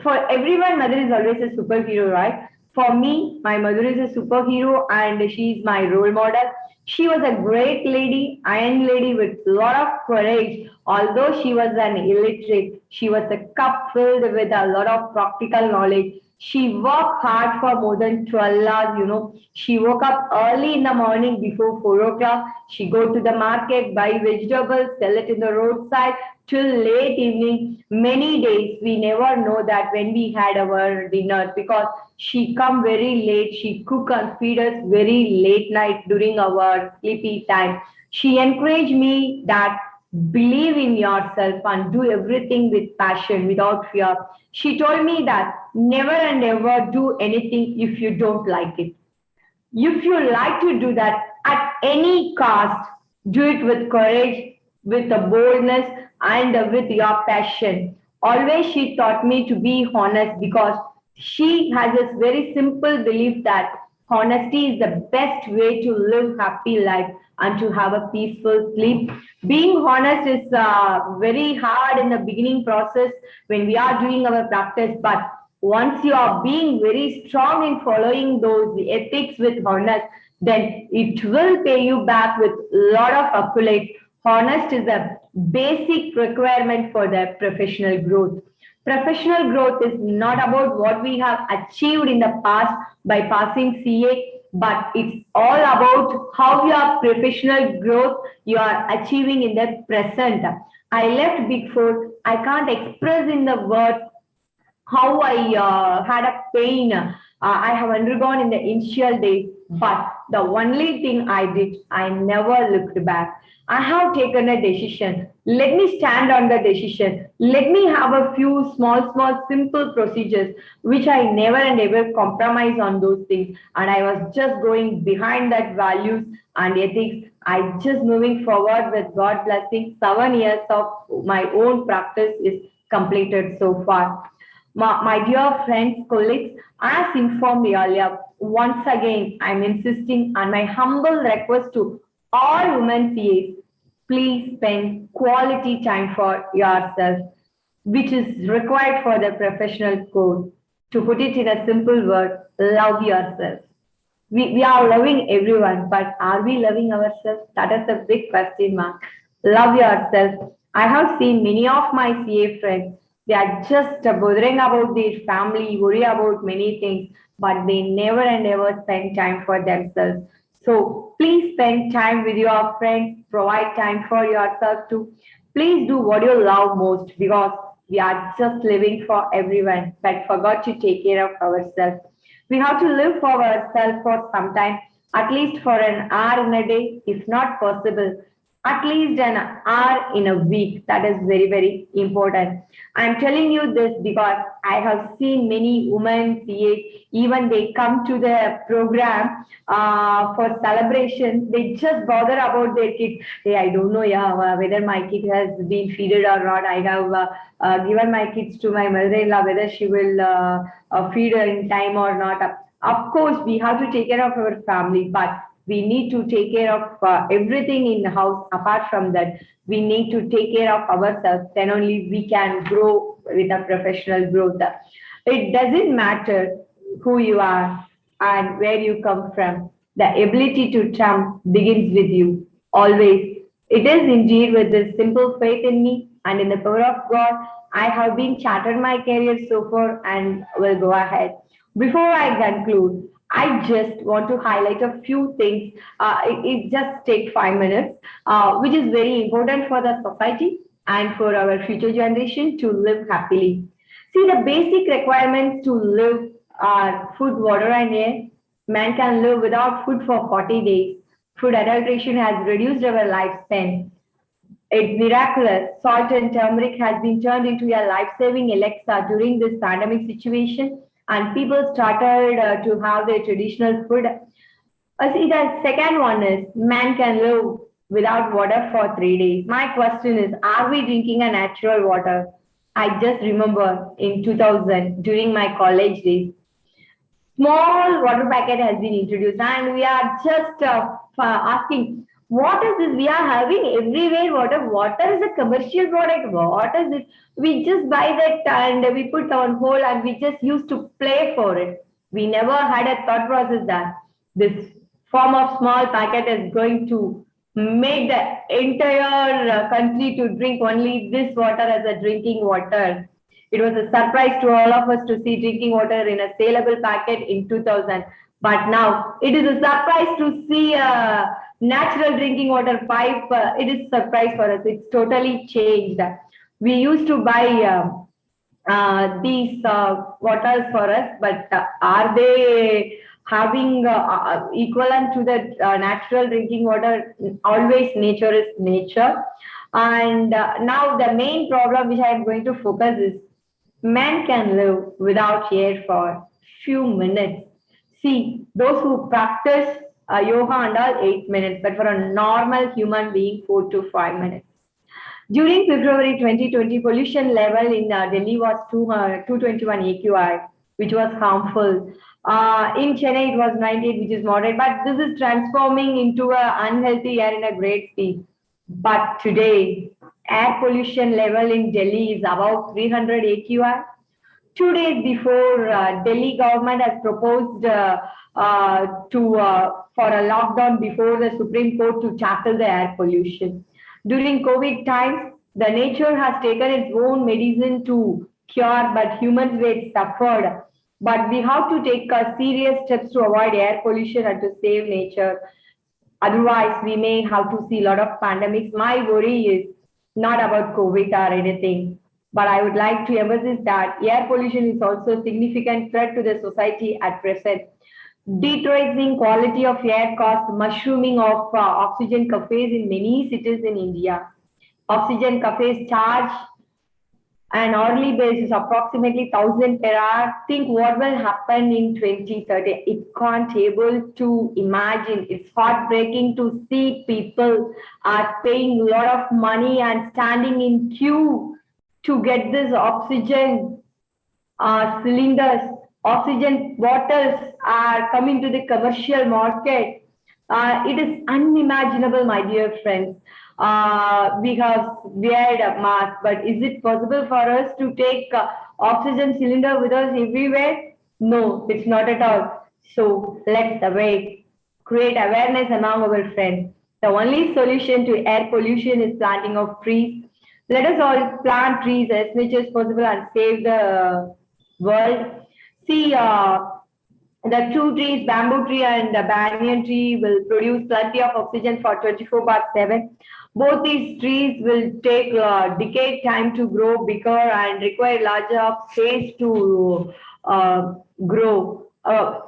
for everyone, mother is always a superhero, right? For me, my mother is a superhero and she's my role model. She was a great lady, iron lady with a lot of courage. Although she was an illiterate, she was a cup filled with a lot of practical knowledge. She worked hard for more than 12 hours, you know. She woke up early in the morning before 4 o'clock. She go to the market, buy vegetables, sell it in the roadside till late evening. Many days we never know that when we had our dinner, because she come very late. She cook and feed us very late night during our sleepy time. She encouraged me that believe in yourself and do everything with passion, without fear. She told me that never and ever do anything if you don't like it. If you like to do that at any cost, do it with courage, with a boldness, and with your passion. Always she taught me to be honest, because she has this very simple belief that honesty is the best way to live happy life and to have a peaceful sleep. Being honest is very hard in the beginning process when we are doing our practice, but once you are being very strong in following those ethics with honest, then it will pay you back with a lot of accolades. Honest is a basic requirement for the professional growth. Professional growth is not about what we have achieved in the past by passing CA, but it's all about how your professional growth you are achieving in the present. I left Big Four. I can't express in the words how I had a pain I have undergone in the initial days, but the only thing I did, I never looked back. I have taken a decision. Let me stand on the decision. Let me have a few small, simple procedures, which I never and ever compromise on those things. And I was just going behind that values and ethics. I just moving forward with God blessing. 7 years of my own practice is completed so far. My dear friends, colleagues, as informed earlier, once again, I'm insisting on my humble request to all women CAs, please spend quality time for yourself, which is required for the professional code. To put it in a simple word, love yourself. We are loving everyone, but are we loving ourselves? That is the big question mark. Love yourself. I have seen many of my CA friends, they are just bothering about their family, worry about many things, but they never and ever spend time for themselves. So please spend time with your friends, provide time for yourself too. Please do what you love most, because we are just living for everyone, but forgot to take care of ourselves. We have to live for ourselves for some time, at least for an hour in a day, if not possible, at least an hour in a week. That is very, very important. I'm telling you this because I have seen many women CAs, even they come to the program for celebration, they just bother about their kids. Hey, I don't know, yeah, whether my kid has been feeded or not. I have given my kids to my mother-in-law, whether she will feed her in time or not. Of course, we have to take care of our family, but we need to take care of everything in the house. Apart from that, we need to take care of ourselves. Then only we can grow with a professional growth. It doesn't matter who you are and where you come from. The ability to trump begins with you, always. It is indeed with this simple faith in me and in the power of God. I have been chartered my career so far and will go ahead. Before I conclude, I just want to highlight a few things. It just take 5 minutes, which is very important for the society and for our future generation to live happily. See, the basic requirements to live are food, water, and air. Man can live without food for 40 days. Food adulteration has reduced our lifespan. It's miraculous. Salt and turmeric has been turned into a life-saving elixir during this pandemic situation, and people started to have their traditional food. See, the second one is man can live without water for 3 days. My question is, are we drinking a natural water? I just remember in 2000 during my college days, small water packet has been introduced, and we are just asking, what is this? We are having everywhere water. Water is a commercial product. What is this? We just buy that and we put on hold and we just used to play for it. We never had a thought process that this form of small packet is going to make the entire country to drink only this water as a drinking water. It was a surprise to all of us to see drinking water in a saleable packet in 2000. But now it is a surprise to see a natural drinking water pipe. It is a surprise for us. It's totally changed. We used to buy these waters for us, but are they having equivalent to the natural drinking water? Always nature is nature. And now the main problem which I am going to focus is man can live without air for few minutes. See, those who practice yoga and all 8 minutes, but for a normal human being, 4 to 5 minutes. During February 2020, pollution level in Delhi was 221 AQI, which was harmful. In Chennai, it was 98, which is moderate, but this is transforming into an unhealthy air in a great speed. But today, air pollution level in Delhi is about 300 AQI. 2 days before, Delhi government has proposed for a lockdown before the Supreme Court to tackle the air pollution. During COVID times, the nature has taken its own medicine to cure, but humans were suffered. But we have to take serious steps to avoid air pollution and to save nature. Otherwise, we may have to see a lot of pandemics. My worry is not about COVID or anything, but I would like to emphasize that air pollution is also a significant threat to the society at present. Deteriorating quality of air caused mushrooming of oxygen cafes in many cities in India. Oxygen cafes charge an hourly basis approximately 1,000 per hour. Think what will happen in 2030. It can't able to imagine. It's heartbreaking to see people are paying a lot of money and standing in queue to get this oxygen cylinders. Oxygen bottles are coming to the commercial market. It is unimaginable, my dear friends. We have weared a mask, but is it possible for us to take oxygen cylinder with us everywhere? No, it's not at all. So let's awake, create awareness among our friends. The only solution to air pollution is planting of trees. Let us all plant trees as much as possible and save the world. See, the two trees, bamboo tree and the banyan tree, will produce plenty of oxygen for 24/7. Both these trees will take decade time to grow bigger and require larger space to grow.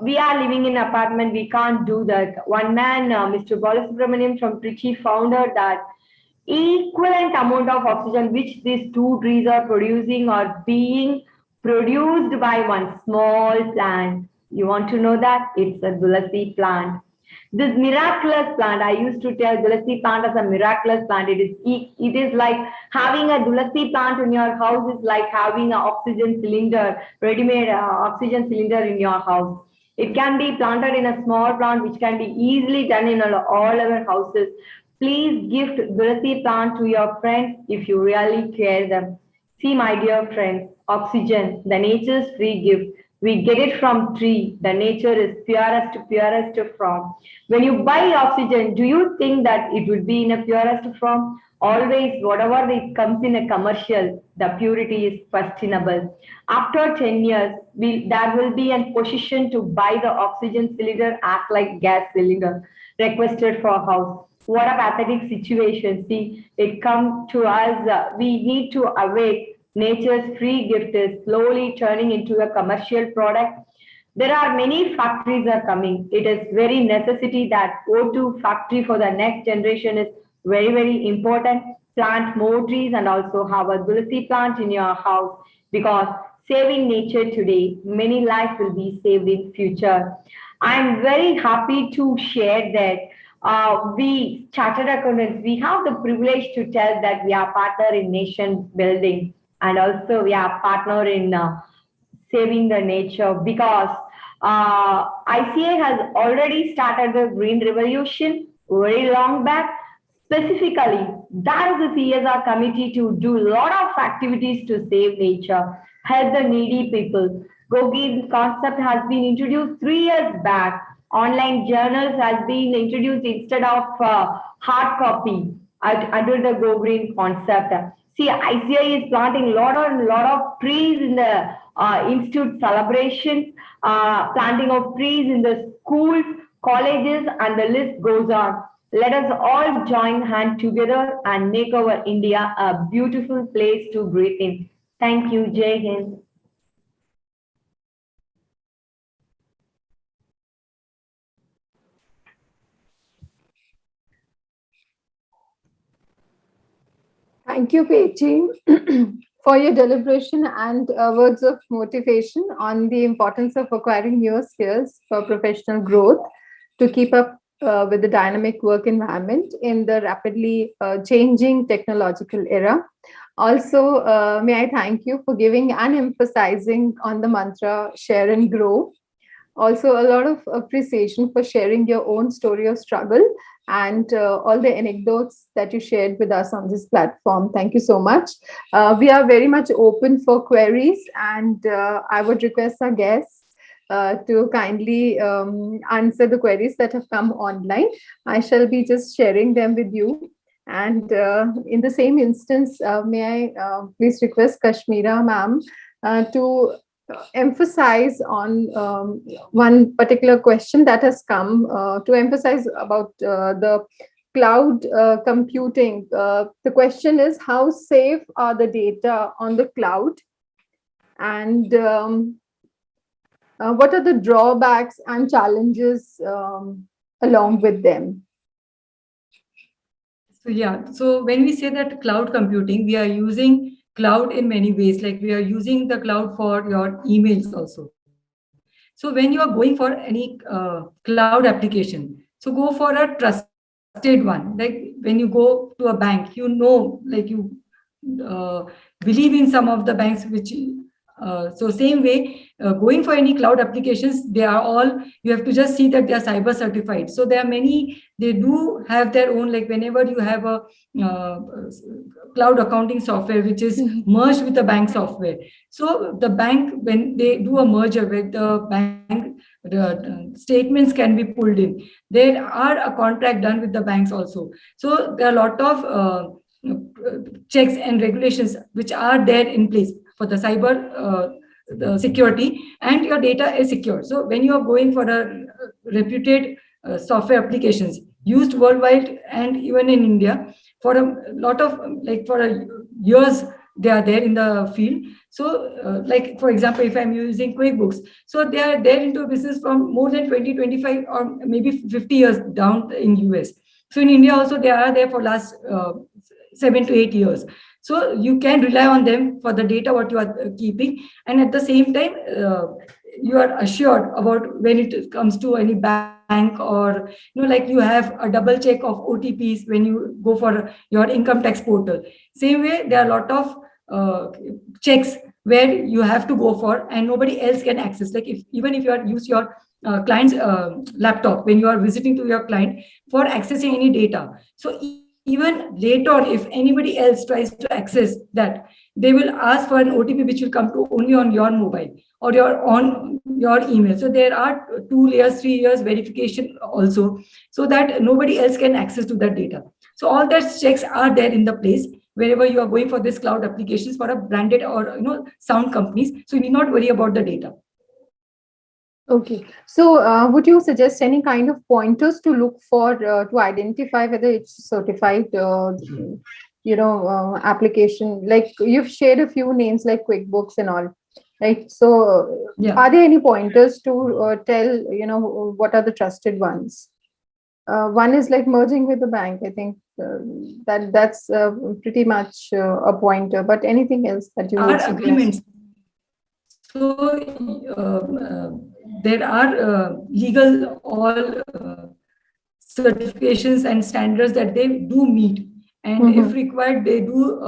We are living in an apartment, we can't do that. One man, Mr. Balasubramanian from Trichy, found out that equivalent amount of oxygen which these two trees are producing are being produced by one small plant. You want to know that? It's a Tulasi plant. This miraculous plant, I used to tell Tulasi plant as a miraculous plant. It is like having a Tulasi plant in your house is like having an oxygen cylinder, ready-made oxygen cylinder in your house. It can be planted in a small plant which can be easily done in all our houses. Please gift Tulasi plant to your friends if you really care them. See, my dear friends, oxygen, the nature's free gift. We get it from tree. The nature is purest form. When you buy oxygen, do you think that it would be in a purest form? Always, whatever it comes in a commercial, the purity is questionable. After 10 years, there will be a position to buy the oxygen cylinder as like gas cylinder requested for house. What a pathetic situation. See, it come to us. We need to awake. Nature's free gift is slowly turning into a commercial product. There are many factories are coming. It is very necessity that go to factory for the next generation is very important. Plant more trees and also have a Tulasi plant in your house because saving nature today, many lives will be saved in future. I'm very happy to share that we chartered accountants, we have the privilege to tell that we are partner in nation building and also we are partner in saving the nature because ICA has already started the green revolution very long back. Specifically, that is the CSR committee to do a lot of activities to save nature, help the needy people. Go Green concept has been introduced 3 years back. Online journals has been introduced instead of hard copy under the Go Green concept. See, ICI is planting a lot of trees in the institute celebrations, planting of trees in the schools, colleges, and the list goes on. Let us all join hands together and make our India a beautiful place to breathe in. Thank you, Jai Hind. Thank you, Pechi, for your deliberation and words of motivation on the importance of acquiring newer skills for professional growth to keep up with the dynamic work environment in the rapidly changing technological era. Also, may I thank you for giving and emphasizing on the mantra share and grow. Also, a lot of appreciation for sharing your own story of struggle and all the anecdotes that you shared with us on this platform. Thank you so much. We are very much open for queries, and I would request our guests to kindly answer the queries that have come online. I shall be just sharing them with you. And in the same instance, may I please request Kashmira ma'am to emphasize on one particular question that has come to emphasize about the cloud computing. The question is, how safe are the data on the cloud? And what are the drawbacks and challenges along with them? So when we say that cloud computing, we are using cloud in many ways. Like we are using the cloud for your emails also. So when you are going for any cloud application, so go for a trusted one. Like when you go to a bank, like you believe in some of the banks which So same way, going for any cloud applications, they are all, you have to just see that they are cyber certified. So there are many, they do have their own, like whenever you have a cloud accounting software which is merged with the bank software. So the bank, when they do a merger with the bank, the statements can be pulled in. There are a contract done with the banks also. So there are a lot of checks and regulations which are there in place for the cyber the security, and your data is secure. So when you are going for a reputed software applications used worldwide and even in India for a lot of like for years they are there in the field. So like for example, if I'm using QuickBooks, so they are there into a business from more than 20, 25 or maybe 50 years down in US. So in India also they are there for last 7 to 8 years. So you can rely on them for the data what you are keeping, and at the same time you are assured about when it comes to any bank, or like you have a double check of OTPs when you go for your income tax portal. Same way, there are a lot of checks where you have to go for and nobody else can access. Like even if you are use your client's laptop when you are visiting to your client for accessing any data. So even later on, if anybody else tries to access that, they will ask for an OTP which will come to only on your mobile or on your email. So there are 2 layers, 3 years verification also, so that nobody else can access to that data. So all that checks are there in the place wherever you are going for this cloud applications for a branded or sound companies. So you need not worry about the data. Okay, so would you suggest any kind of pointers to look for to identify whether it's certified, application? Like you've shared a few names like QuickBooks and all, right? So Yeah. are there any pointers to tell, what are the trusted ones? One is like merging with the bank. I think that's pretty much a pointer. But anything else that you would suggest? Agreements. So there are legal all certifications and standards that they do meet, and if required, they do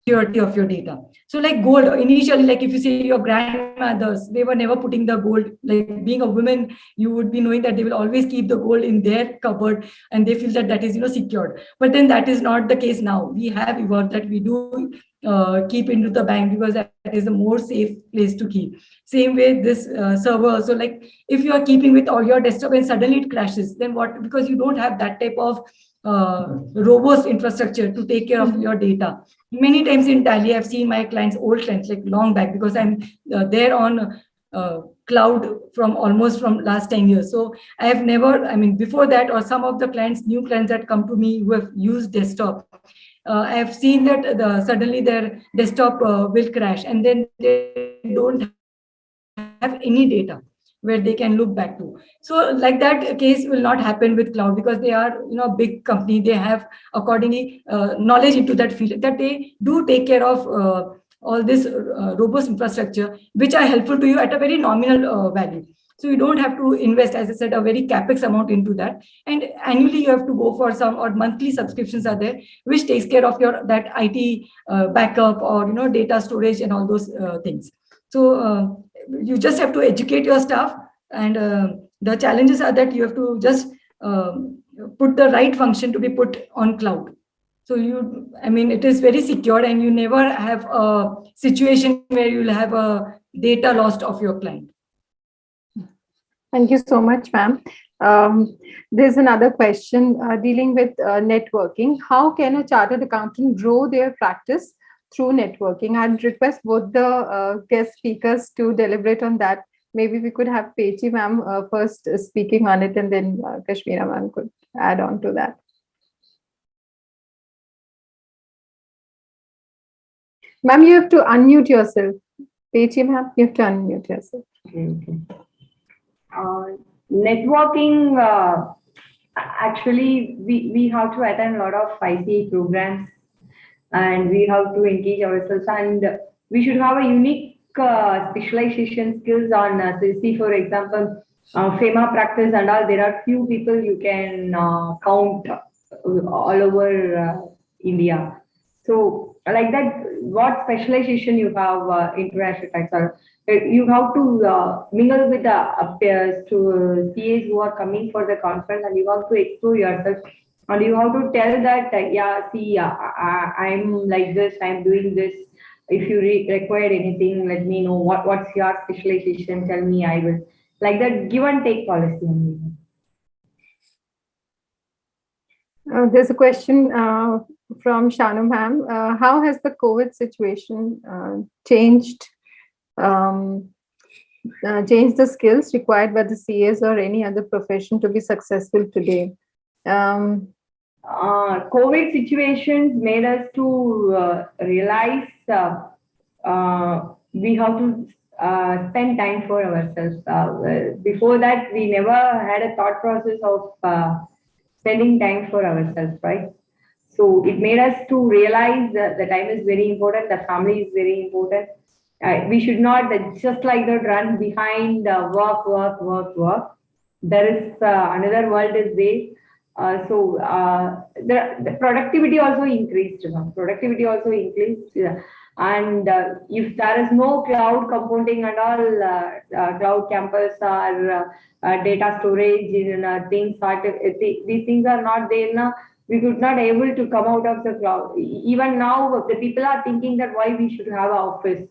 security of your data. So like gold, initially, like if you see your grandmothers, they were never putting the gold. Like being a woman, you would be knowing that they will always keep the gold in their cupboard and they feel that that is secured. But then that is not the case now. We have evolved that we do keep into the bank because that is a more safe place to keep. Same way this server. So like if you are keeping with all your desktop and suddenly it crashes, then what? Because you don't have that type of robust infrastructure to take care of your data. Many times in Tally, I've seen my clients, old clients, like long back, because I'm there on cloud from almost from last 10 years. So I have never, before that, or some of the clients, new clients that come to me who have used desktop, I have seen that suddenly their desktop will crash and then they don't have any data where they can look back to. So like that case will not happen with cloud because they are a big company. They have accordingly knowledge into that field, that they do take care of all this robust infrastructure which are helpful to you at a very nominal value. So you don't have to invest, as I said, a very capex amount into that, and annually you have to go for some, or monthly subscriptions are there which takes care of your that IT backup or data storage and all those things. So you just have to educate your staff, and the challenges are that you have to just put the right function to be put on cloud. So it is very secure, and you never have a situation where you'll have a data lost of your client. Thank you so much, ma'am. There's another question dealing with networking. How can a chartered accountant grow their practice through networking? I'd request both the guest speakers to deliberate on that. Maybe we could have Pechi ma'am first speaking on it, and then Kashmira ma'am could add on to that. Ma'am, you have to unmute yourself. Pechi ma'am, you have to unmute yourself. Okay. Networking, actually, we have to attend a lot of ICA programs, and we have to engage ourselves, and we should have a unique specialization skills on see, for example, FEMA practice and all. There are few people you can count all over India. So, like that, what specialization you have international tax, or you have to mingle with the peers to CAs who are coming for the conference, and you have to explore yourself, and you have to tell that, yeah, see, I'm like this, I'm doing this. If you require anything, let me know. What's your specialization? Tell me, I will. Like that, give and take policy. There's a question from Shanu ma'am. How has the COVID situation um, changed the skills required by the CAs or any other profession to be successful today? COVID situations made us to realize we have to spend time for ourselves. Before that, we never had a thought process of spending time for ourselves, right? So it made us to realize that the time is very important, the family is very important. We should not just like that run behind work. There is another world is there. The productivity also increased. Productivity also increased. And if there is no cloud computing and all, cloud campus or data storage, things, these things are not there now, we could not able to come out of the cloud. Even now, the people are thinking that why we should have an office.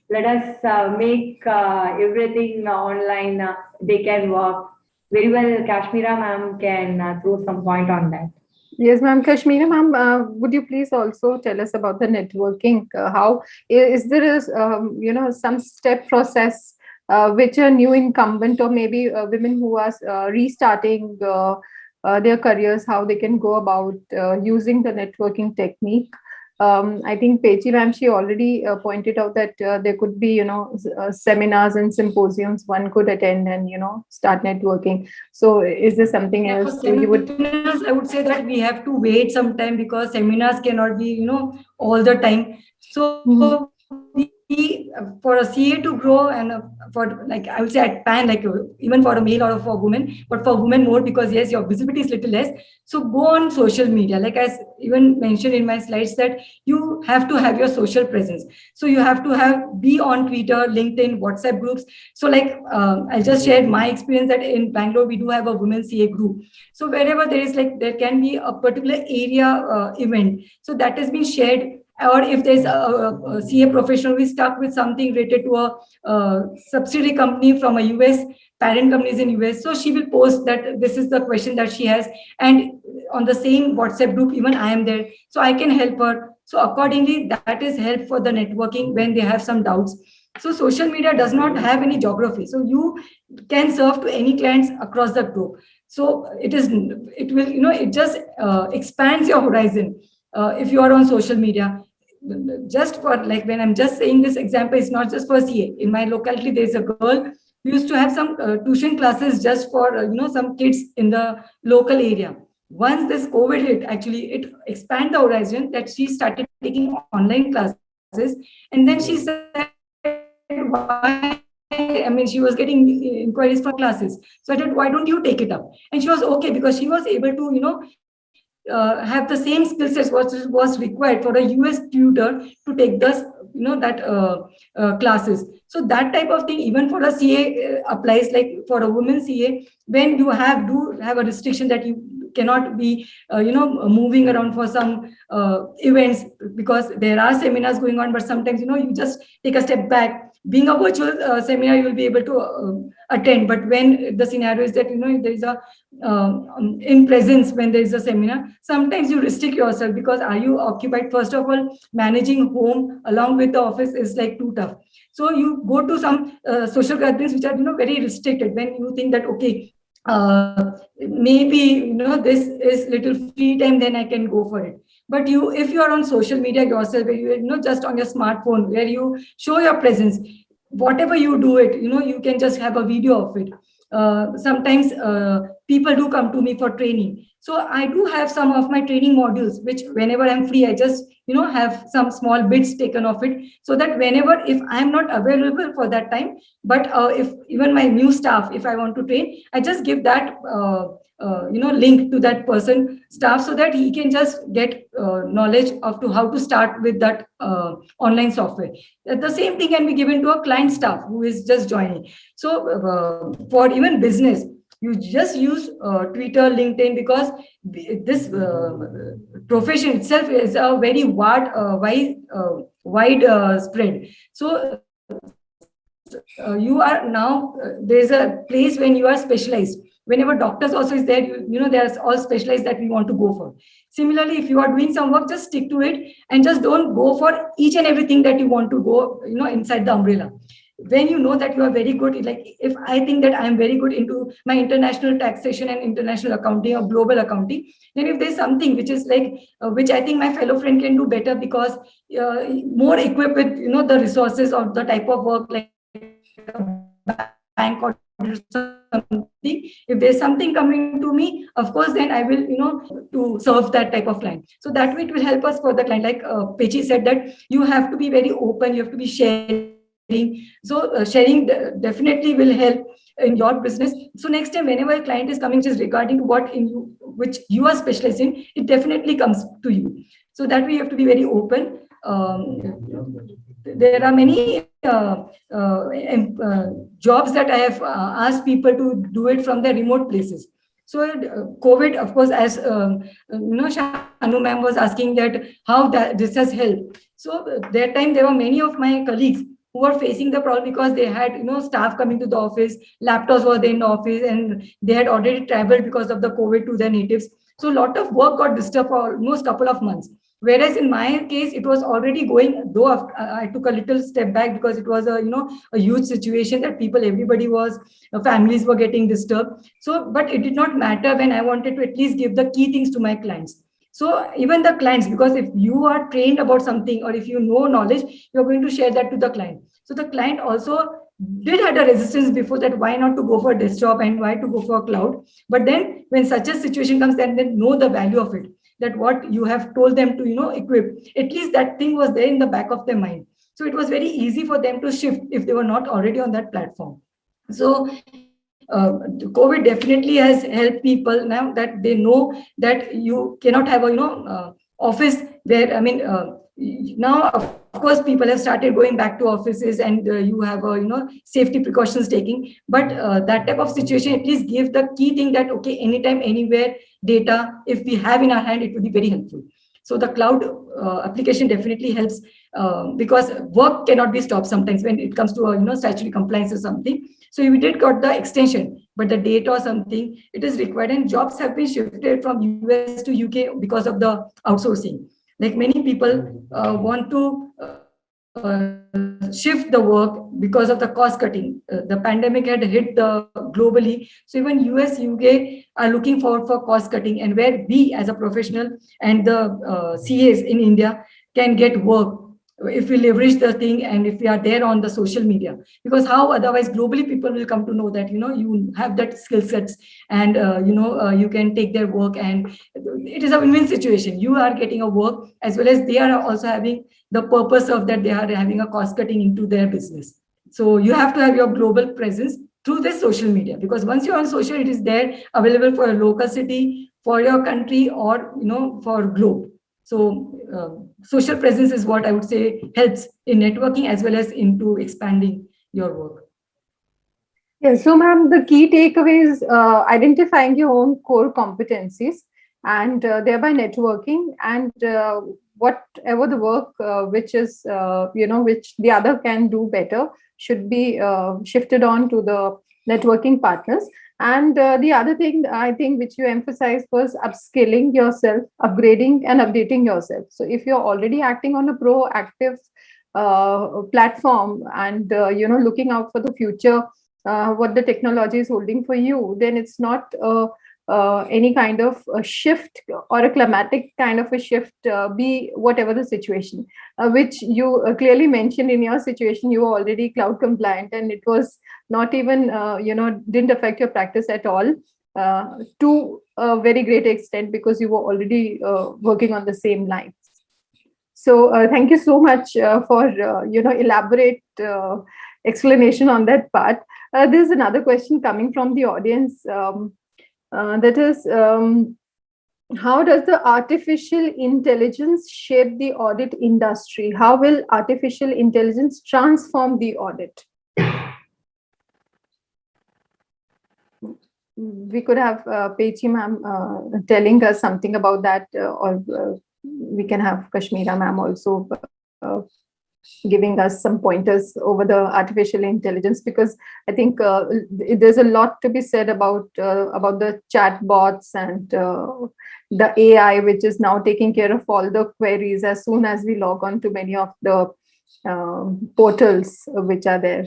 Let us make everything online. They can work very well. Kashmira ma'am can throw some point on that. Yes, ma'am. Kashmira ma'am, would you please also tell us about the networking? How is there some step process which a new incumbent or maybe women who are restarting their careers, how they can go about using the networking technique? I think Pechi ma'am, she already pointed out that there could be, seminars and symposiums one could attend and, start networking. So is there something else you would? Seminars, I would say that we have to wait some time because seminars cannot be, all the time. So for a CA to grow and for like I would say at PAN, like even for a male or for a woman, but for women more because yes, your visibility is little less. So go on social media. Like I even mentioned in my slides that you have to have your social presence. So you have to be on Twitter, LinkedIn, WhatsApp groups. So like I just shared my experience that in Bangalore we do have a women CA group. So wherever there can be a particular area event. So that has been shared. Or if there's a CA professional who is stuck with something related to a subsidiary company from a US, parent companies in US, so she will post that this is the question that she has. And on the same WhatsApp group, even I am there, so I can help her. So accordingly, that is help for the networking when they have some doubts. So social media does not have any geography. So you can serve to any clients across the globe. So it just expands your horizon if you are on social media. Just for like when I'm just saying this example, it's not just for CA. In my locality, there's a girl who used to have some tuition classes just for some kids in the local area. Once this COVID hit, actually it expanded the horizon that she started taking online classes, and then she said, "Why?" I mean, she was getting inquiries for classes. So I said, "Why don't you take it up?" And she was okay because she was able to have the same skill sets was required for a US tutor to take this, classes. So that type of thing, even for a CA applies. Like for a woman CA, when you do have a restriction that you cannot be, moving around for some events because there are seminars going on, but sometimes, you just take a step back. Being a virtual seminar, you will be able to attend. But when the scenario is that, there is a in presence when there is a seminar, sometimes you restrict yourself because are you occupied? First of all, managing home along with the office is like too tough. So you go to some social gatherings which are very restricted. When you think that okay, maybe this is little free time, then I can go for it. But if you are on social media yourself, where you just on your smartphone, where you show your presence, whatever you do it, you can just have a video of it. Sometimes people do come to me for training. So I do have some of my training modules, which whenever I'm free, I just, have some small bits taken of it, so that whenever, if I'm not available for that time, but if even my new staff, if I want to train, I just give that, link to that person staff, so that he can just get knowledge of to how to start with that online software. The same thing can be given to a client staff who is just joining. So for even business, you just use Twitter, LinkedIn, because this profession itself is a very wide spread. So you are now, there's a place when you are specialized. Whenever doctors also is there, there's all specialized that we want to go for. Similarly, if you are doing some work, just stick to it and just don't go for each and everything that you want to go, inside the umbrella. When you know that you are very good, like if I think that I am very good into my international taxation and international accounting or global accounting, then if there's something which is like, which I think my fellow friend can do better, because more equipped with, the resources or the type of work, like bank or something, if there's something coming to me, of course, then I will, to serve that type of client. So that way it will help us for the client. Like Pechi said, that you have to be very open, you have to be sharing. So sharing definitely will help in your business. So next time, whenever a client is coming just regarding what in you, which you are specialized in, it definitely comes to you. So that way you have to be very open. There are many jobs that I have asked people to do it from their remote places. So COVID, of course, as Shanu ma'am was asking that how this has helped. So that time there were many of my colleagues who were facing the problem, because they had staff coming to the office, laptops were there in the office, and they had already traveled because of the COVID to their natives. So a lot of work got disturbed for almost couple of months. Whereas in my case, it was already going, though I took a little step back, because it was a huge situation that everybody was, families were getting disturbed. So, but it did not matter when I wanted to at least give the key things to my clients. So even the clients, because if you are trained about something, or if you know knowledge, you're going to share that to the client. So the client also did had a resistance before, that why not to go for desktop and why to go for cloud. But then when such a situation comes, then they know the value of it, that what you have told them to equip, at least that thing was there in the back of their mind. So it was very easy for them to shift if they were not already on that platform. So COVID definitely has helped people now that they know that you cannot have a office where, I mean, now of course people have started going back to offices, and you have safety precautions taking. But that type of situation at least give the key thing that okay, anytime, anywhere data, if we have in our hand, it will be very helpful. So the cloud application definitely helps, because work cannot be stopped sometimes when it comes to statutory compliance or something. So we did got the extension, but the data or something, it is required, and jobs have been shifted from US to UK because of the outsourcing. Like many people want to shift the work because of the cost cutting. The pandemic had hit globally. So even US, UK are looking forward for cost cutting, and where we as a professional and the CAs in India can get work if we leverage the thing and if we are there on the social media. Because how otherwise globally people will come to know that you have that skill sets, and you can take their work, and it is a win-win situation. You are getting a work, as well as they are also having the purpose of that, they are having a cost cutting into their business. So you have to have your global presence through this social media, because once you're on social, it is there available for a local city, for your country, or for globe. So social presence is what I would say helps in networking as well as into expanding your work. Yes, so ma'am, the key takeaway is identifying your own core competencies, and thereby networking, and whatever the work which is which the other can do better should be shifted on to the networking partners. And the other thing I think which you emphasized was upskilling yourself, upgrading and updating yourself. So if you're already acting on a proactive platform, and looking out for the future, what the technology is holding for you, then it's not any kind of a shift or a climatic kind of a shift, be whatever the situation, which you clearly mentioned in your situation, you were already cloud compliant, and it was not even, didn't affect your practice at all. to a very great extent because you were already working on the same lines. So thank you so much for elaborate explanation on that part. There's another question coming from the audience. That is, how does the artificial intelligence shape the audit industry? How will artificial intelligence transform the audit? We could have Pechi ma'am telling us something about that, or we can have Kashmira ma'am also giving us some pointers over the artificial intelligence, because I think there's a lot to be said about the chat bots and the AI, which is now taking care of all the queries as soon as we log on to many of the portals which are there.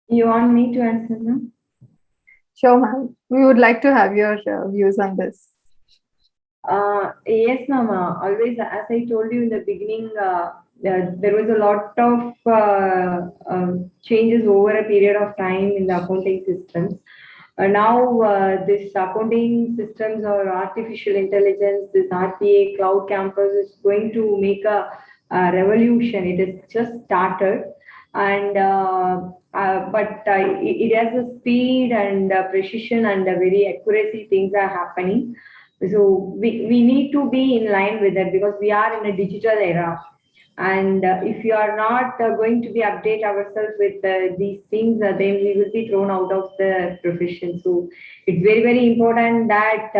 You want me to answer them? Sure, ma'am. We would like to have your views on this. Yes, ma'am. Always, as I told you in the beginning, there was a lot of changes over a period of time in the accounting systems. Now, this accounting systems or artificial intelligence, this RPA cloud campus is going to make a revolution. It has just started, and but it has a speed and precision and very accuracy things are happening. So we need to be in line with that because we are in a digital era. And if you are not going to be update ourselves with these things, then we will be thrown out of the profession. So it's very, very important that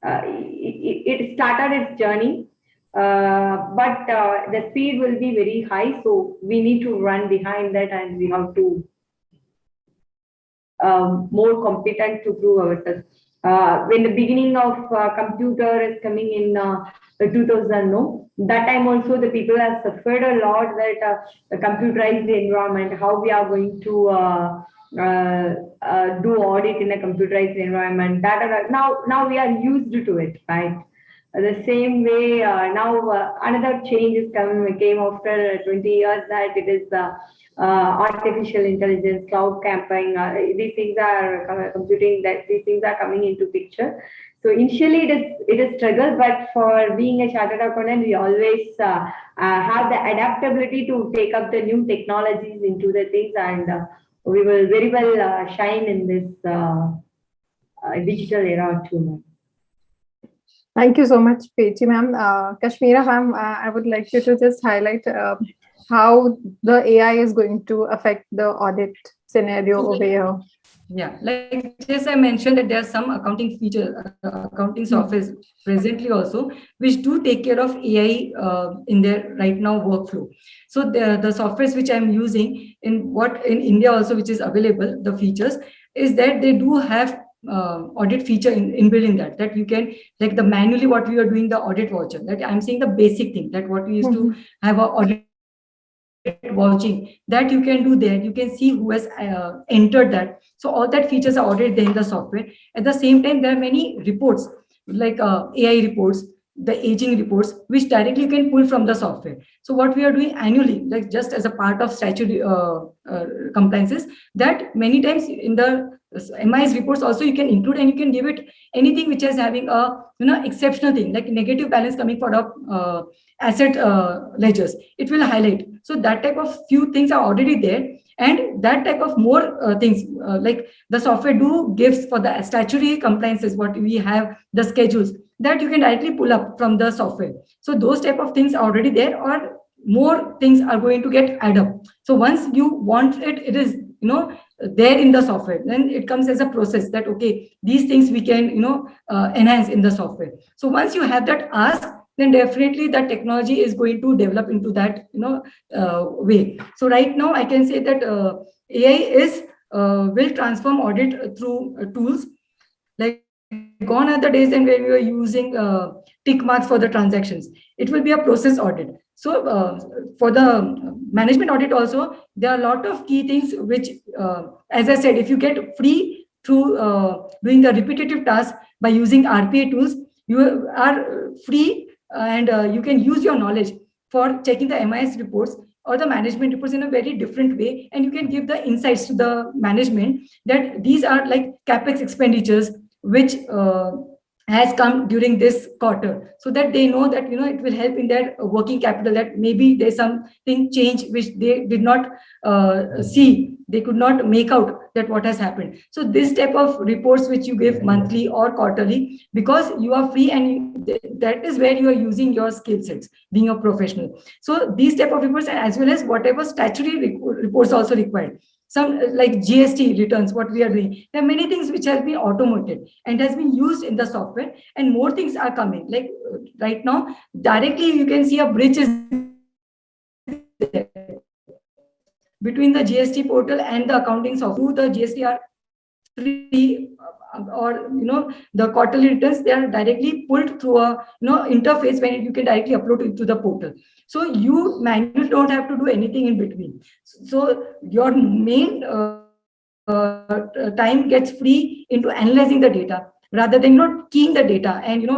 it started its journey, but the speed will be very high. So we need to run behind that, and we have to more competent to prove ourselves. When the beginning of computer is coming in 2000, no, that time also the people have suffered a lot that the computerized environment, how we are going to do audit in a computerized environment. That now we are used to it, right? The same way now another change is came after 20 years, that it is artificial intelligence, cloud camping. These things are computing. That these things are coming into picture. So initially it is struggle, but for being a chartered accountant, we always have the adaptability to take up the new technologies into the things, and we will very well shine in this digital era too. Thank you so much, Pechi ma'am. Kashmira ma'am, I would like you to just highlight how the AI is going to affect the audit scenario over here. Yeah, like just I mentioned that there are some accounting features, accounting softwares presently also, which do take care of AI in their right now workflow. So the softwares which I'm using in India also, which is available, the features is that they do have audit feature inbuilt in that you can, like the manually what we are doing, the audit voucher, that I'm saying the basic thing, that what we used to have a audit watching, that you can do there. You can see who has entered that. So all that features are already there in the software. At the same time, there are many reports like AI reports, the aging reports, which directly you can pull from the software. So what we are doing annually, like just as a part of statutory compliances, that many times in the MIS reports also you can include, and you can give it anything which is having a exceptional thing, like negative balance coming for a asset ledgers, it will highlight. So that type of few things are already there, and that type of more things like the software do gives for the statutory compliances, what we have, the schedules, that you can directly pull up from the software. So those type of things are already there, or more things are going to get add up. So once you want it, it is there in the software. Then it comes as a process that okay, these things we can enhance in the software. So once you have that ask, then definitely that technology is going to develop into that way. So right now I can say that AI is will transform audit through tools. Like gone are the days when we were using tick marks for the transactions. It will be a process audit. So for the management audit also, there are a lot of key things which, as I said, if you get free through doing the repetitive task by using RPA tools, you are free, and you can use your knowledge for checking the MIS reports. or the management reports in a very different way, and you can give the insights to the management that these are like capex expenditures which has come during this quarter, so that they know that it will help in their working capital, that maybe there's something change which they did not see, they could not make out that what has happened. So this type of reports which you give monthly or quarterly, because you are free, and that is where you are using your skill sets being a professional. So these type of reports, as well as whatever statutory reports also required, some like GST returns, what we are doing. There are many things which have been automated and has been used in the software, and more things are coming. Like right now, directly you can see a bridge is there between the GST portal and the accounting software. The GST are free, or the quarterly returns, they are directly pulled through a interface when you can directly upload it to the portal. So you manually don't have to do anything in between. So your main time gets free into analyzing the data, rather than not keying the data. And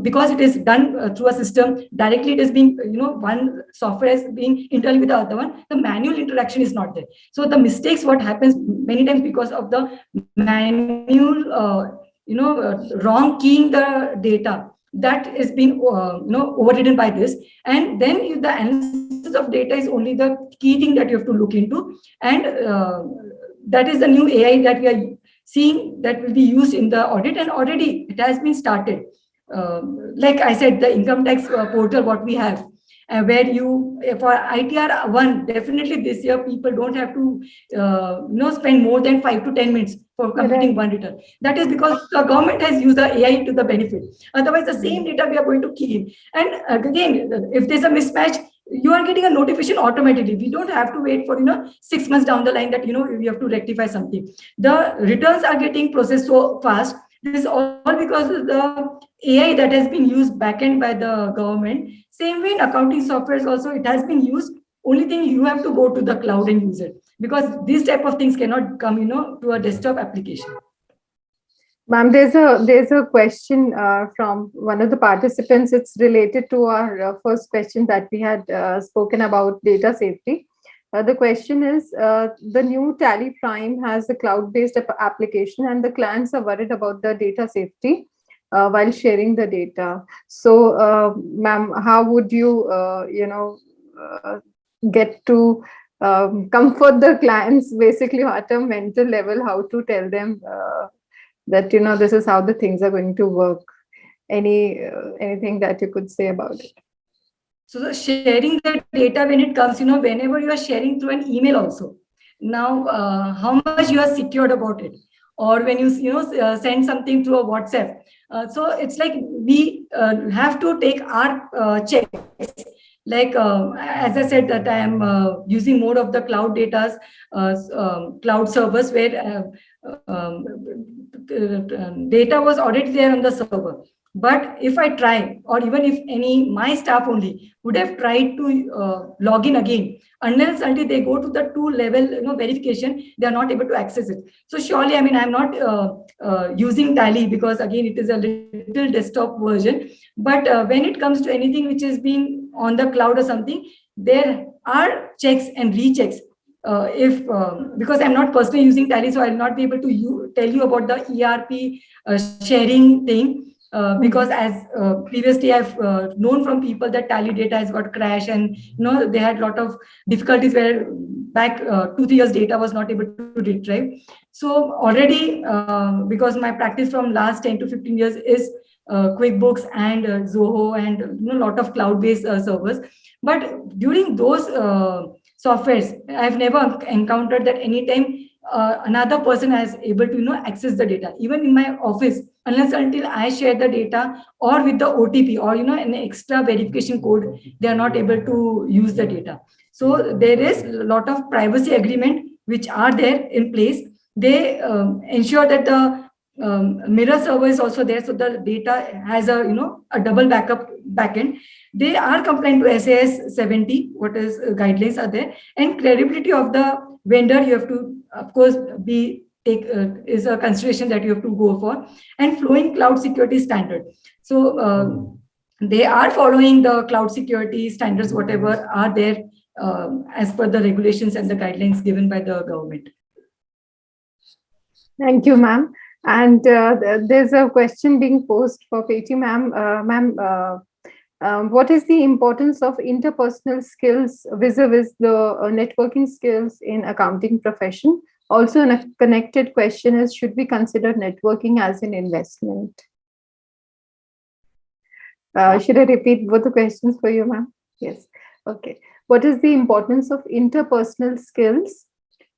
because it is done through a system directly, it is being one software is being internally with the other one, the manual interaction is not there. So the mistakes what happens many times because of the manual wrong keying the data, that is being overridden by this. And then the analysis of data is only the key thing that you have to look into. And that is the new AI that we are seeing that will be used in the audit, and already it has been started. Like I said, the income tax portal what we have, where you, for ITR 1, definitely this year people don't have to spend more than 5 to 10 minutes for completing one return. That is because the government has used the AI to the benefit. Otherwise, the same data we are going to key in. And again, if there's a mismatch, you are getting a notification automatically. We don't have to wait for 6 months down the line that we have to rectify something. The returns are getting processed so fast. This is all because of the AI that has been used backend by the government. Same way in accounting softwares also, it has been used. Only thing, you have to go to the cloud and use it, because these type of things cannot come to a desktop application. Ma'am, there's a question from one of the participants. It's related to our first question that we had spoken about data safety. The question is, the new Tally Prime has a cloud-based application, and the clients are worried about the data safety while sharing the data. So, ma'am, how would you, get to comfort the clients, basically at a mental level, how to tell them that this is how the things are going to work? Anything that you could say about it? So the sharing the data, when it comes, whenever you are sharing through an email also, now how much you are secured about it, or when you send something through a WhatsApp. So it's like we have to take our checks. Like as I said, that I am using more of the cloud data's cloud servers, where data was already there on the server. But if I try, or even if my staff only would have tried to log in again, unless until they go to the 2-level verification, they are not able to access it. So surely, I mean, I'm not using Tally, because again, it is a little desktop version. But when it comes to anything which is being on the cloud or something, there are checks and rechecks. Because I'm not personally using Tally, so I'll not be able to tell you about the ERP sharing thing. Because as previously I've known from people that Tally data has got crashed, and they had a lot of difficulties where back 2-3 years data was not able to retrieve. So already, because my practice from last 10 to 15 years is QuickBooks and Zoho and a lot of cloud-based servers. But during those softwares, I've never encountered that anytime another person has able to access the data. Even in my office, unless until I share the data or with the OTP or an extra verification code, they are not able to use the data. So there is a lot of privacy agreement which are there in place. They ensure that the mirror server is also there, so the data has a double backup backend. They are compliant to SAS 70, what is guidelines are there, and credibility of the vendor you have to, of course, is a consideration that you have to go for, and flowing cloud security standard. So they are following the cloud security standards, whatever are there as per the regulations and the guidelines given by the government. Thank you, ma'am. And there's a question being posed for Preeti, ma'am. What is the importance of interpersonal skills vis-a-vis the networking skills in accounting profession? Also, a connected question is, should we consider networking as an investment? Should I repeat both the questions for you, ma'am? Yes. Okay. What is the importance of interpersonal skills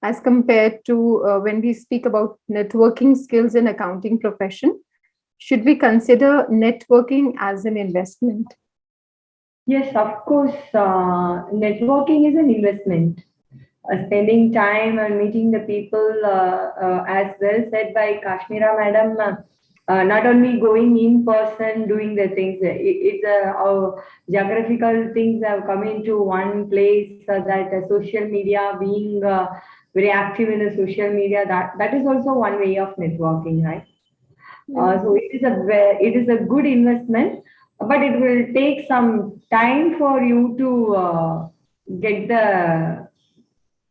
as compared to when we speak about networking skills in accounting profession? Should we consider networking as an investment? Yes, of course, networking is an investment. Spending time and meeting the people, as well said by Kashmira madam, not only going in person doing the things, it's our geographical things have come into one place, that social media being very active in the social media, that is also one way of networking, right? So it is a good investment, but it will take some time for you to get the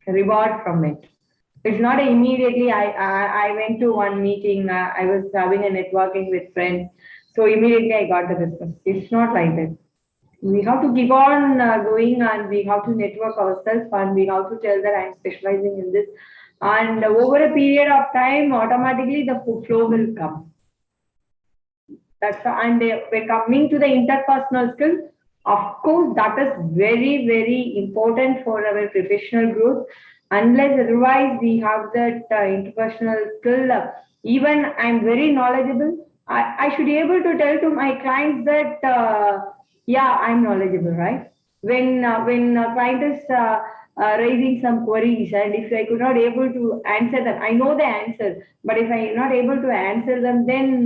reward from it. It's not immediately. I went to one meeting. I was having a networking with friends, so immediately I got the business. It's not like that. We have to keep on going, and we have to network ourselves, and we have to tell that I'm specializing in this. And over a period of time, automatically the flow will come. And we're coming to the interpersonal skills. Of course, that is very, very important for our professional growth. Unless otherwise we have that interpersonal skill, even I'm very knowledgeable, I should be able to tell to my clients that, yeah, I'm knowledgeable, right? When a client is raising some queries, and if I could not able to answer them, I know the answer, but if I am not able to answer them, then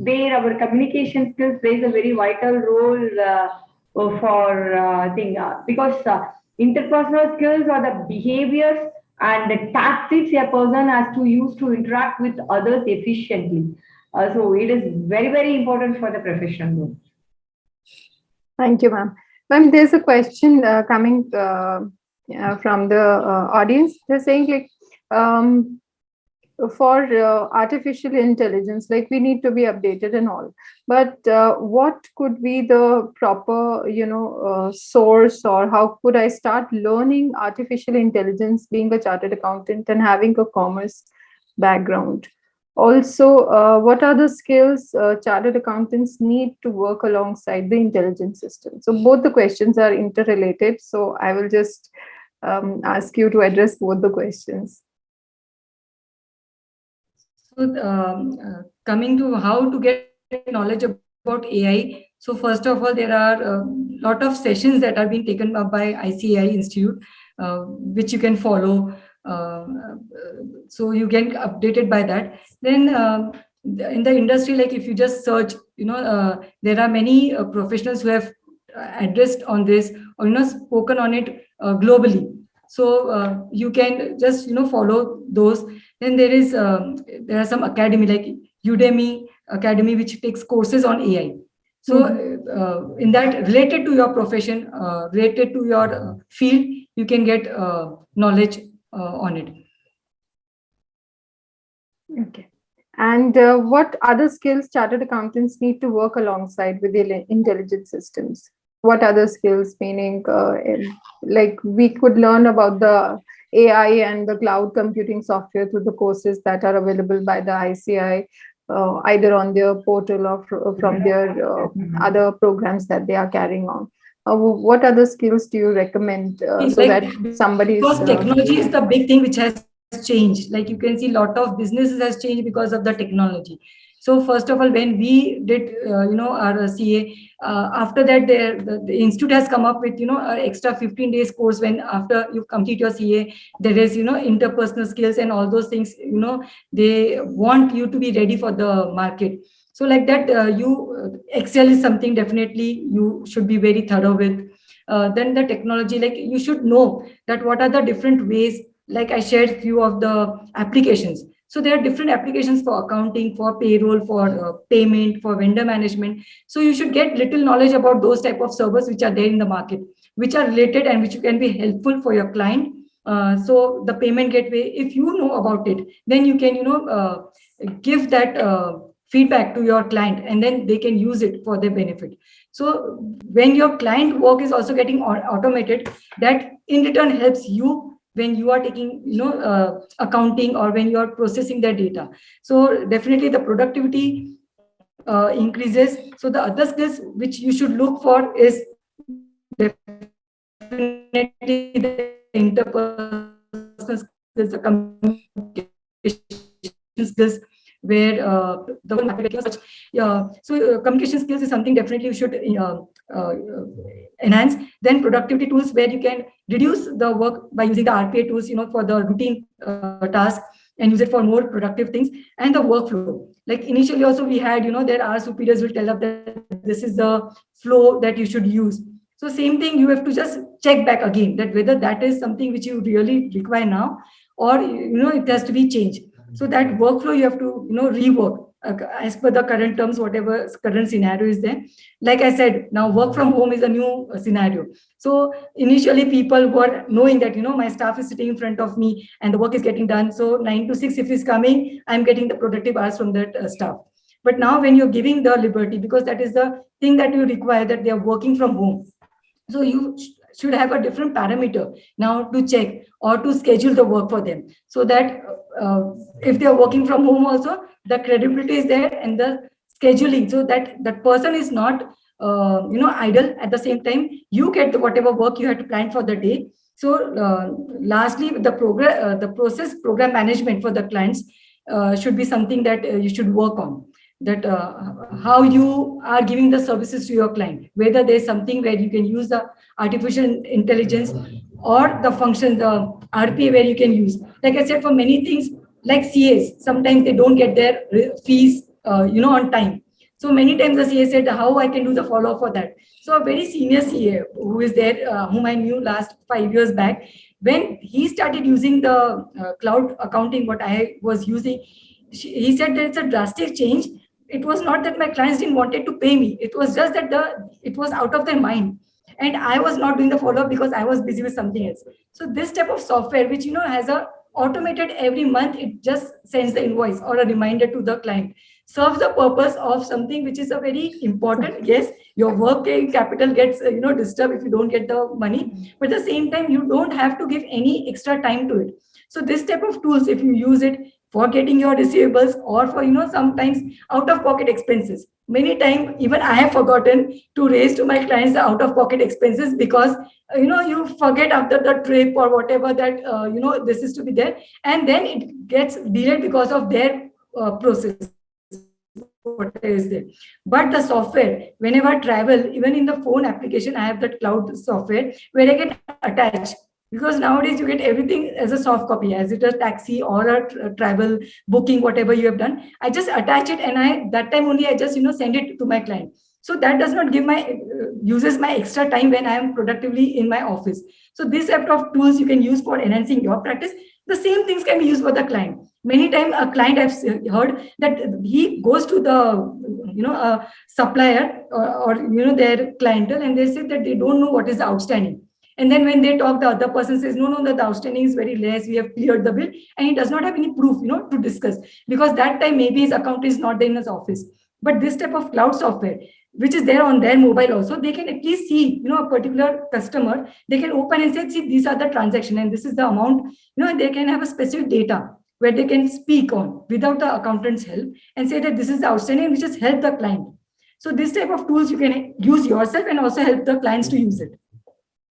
there our communication skills plays a very vital role for thing, because interpersonal skills are the behaviors and the tactics a person has to use to interact with others efficiently. So it is very, very important for the professional growth. Thank you, ma'am. Ma'am, there's a question coming from the audience. They're saying, like, for artificial intelligence, like, we need to be updated and all, but what could be the proper, source, or how could I start learning artificial intelligence being a chartered accountant and having a commerce background? Also, what are the skills chartered accountants need to work alongside the intelligence system? So both the questions are interrelated. So I will just ask you to address both the questions. So coming to how to get knowledge about AI. So first of all, there are a lot of sessions that are being taken up by ICAI Institute, which you can follow. So you get updated by that. Then in the industry, like if you just search, there are many professionals who have addressed on this, or spoken on it globally. So you can just follow those. Then there are some academy like Udemy Academy, which takes courses on AI. So in that, related to your profession, related to your field, you can get knowledge on it. Okay. And what other skills chartered accountants need to work alongside with the intelligence systems? What other skills, meaning like we could learn about the AI and the cloud computing software through the courses that are available by the ICAI, either on their portal or from their other programs that they are carrying on. What other skills do you recommend so that somebody is... Because technology is the big thing which has changed. Like you can see, a lot of businesses has changed because of the technology. So first of all, when we did, our CA, after that, the institute has come up with, an extra 15 days course. When after you complete your CA, there is, interpersonal skills and all those things. They want you to be ready for the market. So like that, Excel is something definitely you should be very thorough with. Then the technology, like you should know that what are the different ways. Like I shared few of the applications. So there are different applications for accounting, for payroll, for payment, for vendor management. So you should get little knowledge about those type of servers which are there in the market, which are related and which can be helpful for your client. So the payment gateway, if you know about it, then you can, give that feedback to your client, and then they can use it for their benefit. So when your client work is also getting automated, that in return helps you when you are taking, accounting, or when you are processing their data. So definitely the productivity increases. So the other skills which you should look for is definitely the interpersonal skills, the communication skills, where the whole market is such. So communication skills is something definitely you should enhance. Then productivity tools, where you can reduce the work by using the RPA tools, for the routine tasks, and use it for more productive things. And the workflow, like initially also we had, there are superiors will tell us that this is the flow that you should use. So same thing, you have to just check back again that whether that is something which you really require now, or it has to be changed. So that workflow you have to rework as per the current terms, whatever current scenario is there. Like I said, now work from home is a new scenario. So initially people were knowing that my staff is sitting in front of me and the work is getting done. So 9 to 6 if he's coming, I'm getting the productive hours from that staff. But now when you're giving the liberty, because that is the thing that you require, that they are working from home, so you should have a different parameter now to check or to schedule the work for them, so that if they are working from home also, the credibility is there and the scheduling, so that that person is not idle. At the same time, you get whatever work you have to plan for the day. So lastly, the process program management for the clients should be something that you should work on, that how you are giving the services to your client, whether there's something where you can use the artificial intelligence, or the function, the RPA, where you can use. Like I said, for many things, like CAs, sometimes they don't get their fees, on time. So many times the CA said, how I can do the follow-up for that. So a very senior CA who is there, whom I knew last 5 years back, when he started using the cloud accounting, what I was using, he said that it's a drastic change. It was not that my clients didn't wanted to pay me. It was just that it was out of their mind. And I was not doing the follow-up because I was busy with something else. So this type of software, which, has a automated every month, it just sends the invoice or a reminder to the client, serves the purpose of something which is a very important. Yes, your working capital gets, disturbed if you don't get the money, but at the same time, you don't have to give any extra time to it. So this type of tools, if you use it for getting your receivables, or for, sometimes out of pocket expenses. Many times, even I have forgotten to raise to my clients the out of pocket expenses, because, you forget after the trip or whatever that, this is to be there. And then it gets delayed because of their process. What is there? But the software, whenever I travel, even in the phone application, I have that cloud software where I can attach. Because nowadays you get everything as a soft copy, as it a taxi or a travel booking, whatever you have done. I just attach it, and that time only I just send it to my client. So that does not give uses my extra time when I am productively in my office. So this type of tools you can use for enhancing your practice. The same things can be used for the client. Many times a client, I've heard that he goes to the a supplier or their clientele, and they say that they don't know what is the outstanding. And then when they talk, the other person says, no, the outstanding is very less. We have cleared the bill, and he does not have any proof, to discuss, because that time maybe his account is not there in his office. But this type of cloud software, which is there on their mobile also, they can at least see, a particular customer. They can open and say, see, these are the transaction and this is the amount. They can have a specific data where they can speak on without the accountant's help and say that this is the outstanding, which has helped the client. So this type of tools you can use yourself and also help the clients to use it.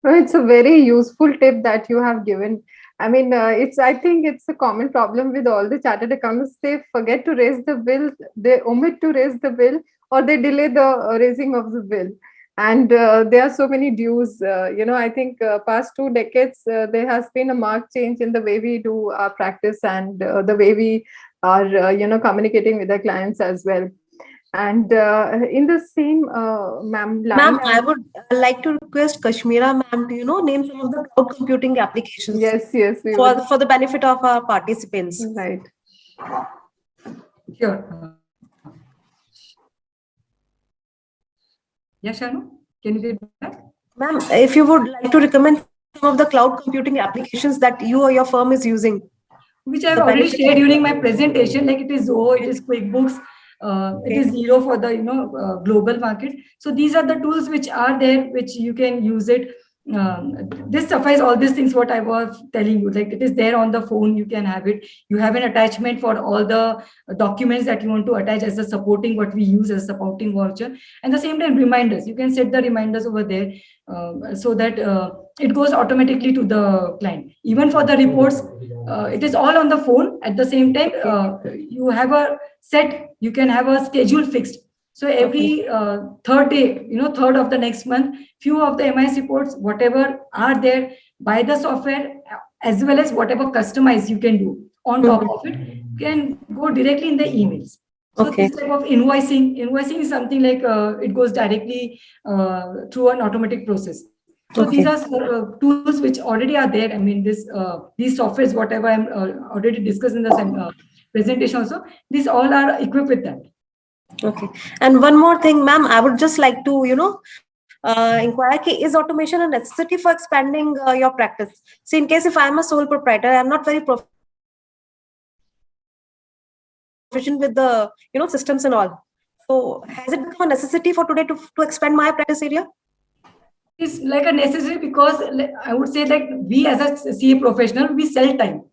Well, it's a very useful tip that you have given. I mean, I think it's a common problem with all the chartered accountants. They forget to raise the bill, they omit to raise the bill, or they delay the raising of the bill. And there are so many dues. I think past 2 decades, there has been a marked change in the way we do our practice and the way we are, communicating with our clients as well. And in the same, ma'am, Ma'am, I would like to request Kashmira ma'am to name some of the cloud computing applications. Yes, for the benefit of our participants. Right. Sure. Yeah, Sharma, can you get back? Ma'am, if you would like to recommend some of the cloud computing applications that you or your firm is using, Which I've the already benefits. shared during my presentation, like it is Zoho, it is QuickBooks, it is Okay. Zero for the global market. So these are the tools which are there, which you can use it. This suffice all these things what I was telling you, like it is there on the phone, you can have it. You have an attachment for all the documents that you want to attach as a supporting what we use as supporting voucher, and the same time reminders, you can set the reminders over there, so that it goes automatically to the client. Even for the reports, it is all on the phone. At the same time, you have a set, you can have a schedule fixed. So every third day, third of the next month, few of the MIS reports, whatever are there by the software, as well as whatever customized you can do on top of it, can go directly in the emails. So Okay. this type of invoicing is something like it goes directly through an automatic process. So Okay. these are tools which already are there. I mean, these softwares, whatever I'm already discussed in the presentation also, these all are equipped with that. Okay. And one more thing, ma'am, I would just like to, inquire, is automation a necessity for expanding your practice? So in case if I'm a sole proprietor, I'm not very proficient with the, systems and all. So has it become a necessity for today to expand my practice area? It's like a necessary, because I would say, like, we as a CA professional, we sell time.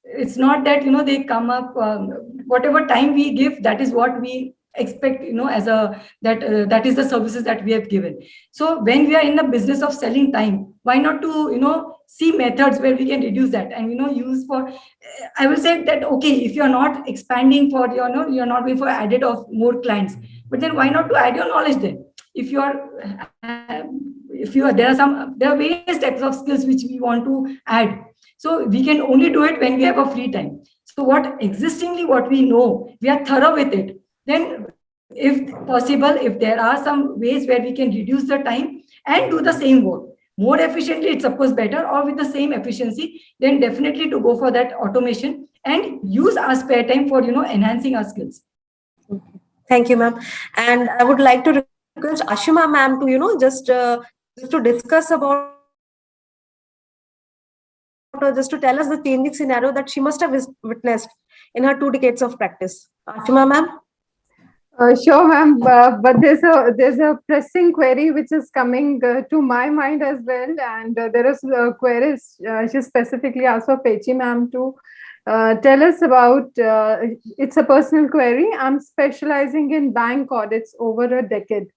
It's not that they come up, whatever time we give, that is what we expect, as a that is the services that we have given. So when we are in the business of selling time, why not to see methods where we can reduce that and use for, I will say that, okay, if you're not expanding for you're not going for added of more clients, but then why not to add your knowledge then? If you are there are various types of skills which we want to add. So we can only do it when we have a free time. So what we know, we are thorough with it. Then, if possible, if there are some ways where we can reduce the time and do the same work more efficiently, it's of course better, or with the same efficiency, then definitely to go for that automation and use our spare time for enhancing our skills. Thank you, ma'am. And I would like to request Ashima ma'am to just to discuss about, just to tell us the changing scenario that she must have witnessed in her 2 decades of practice. Ashima ma'am. Sure, ma'am. But there's a pressing query which is coming to my mind as well, and there is queries. She specifically asked for Pechi ma'am to tell us about. It's a personal query. I'm specializing in bank audits over a decade.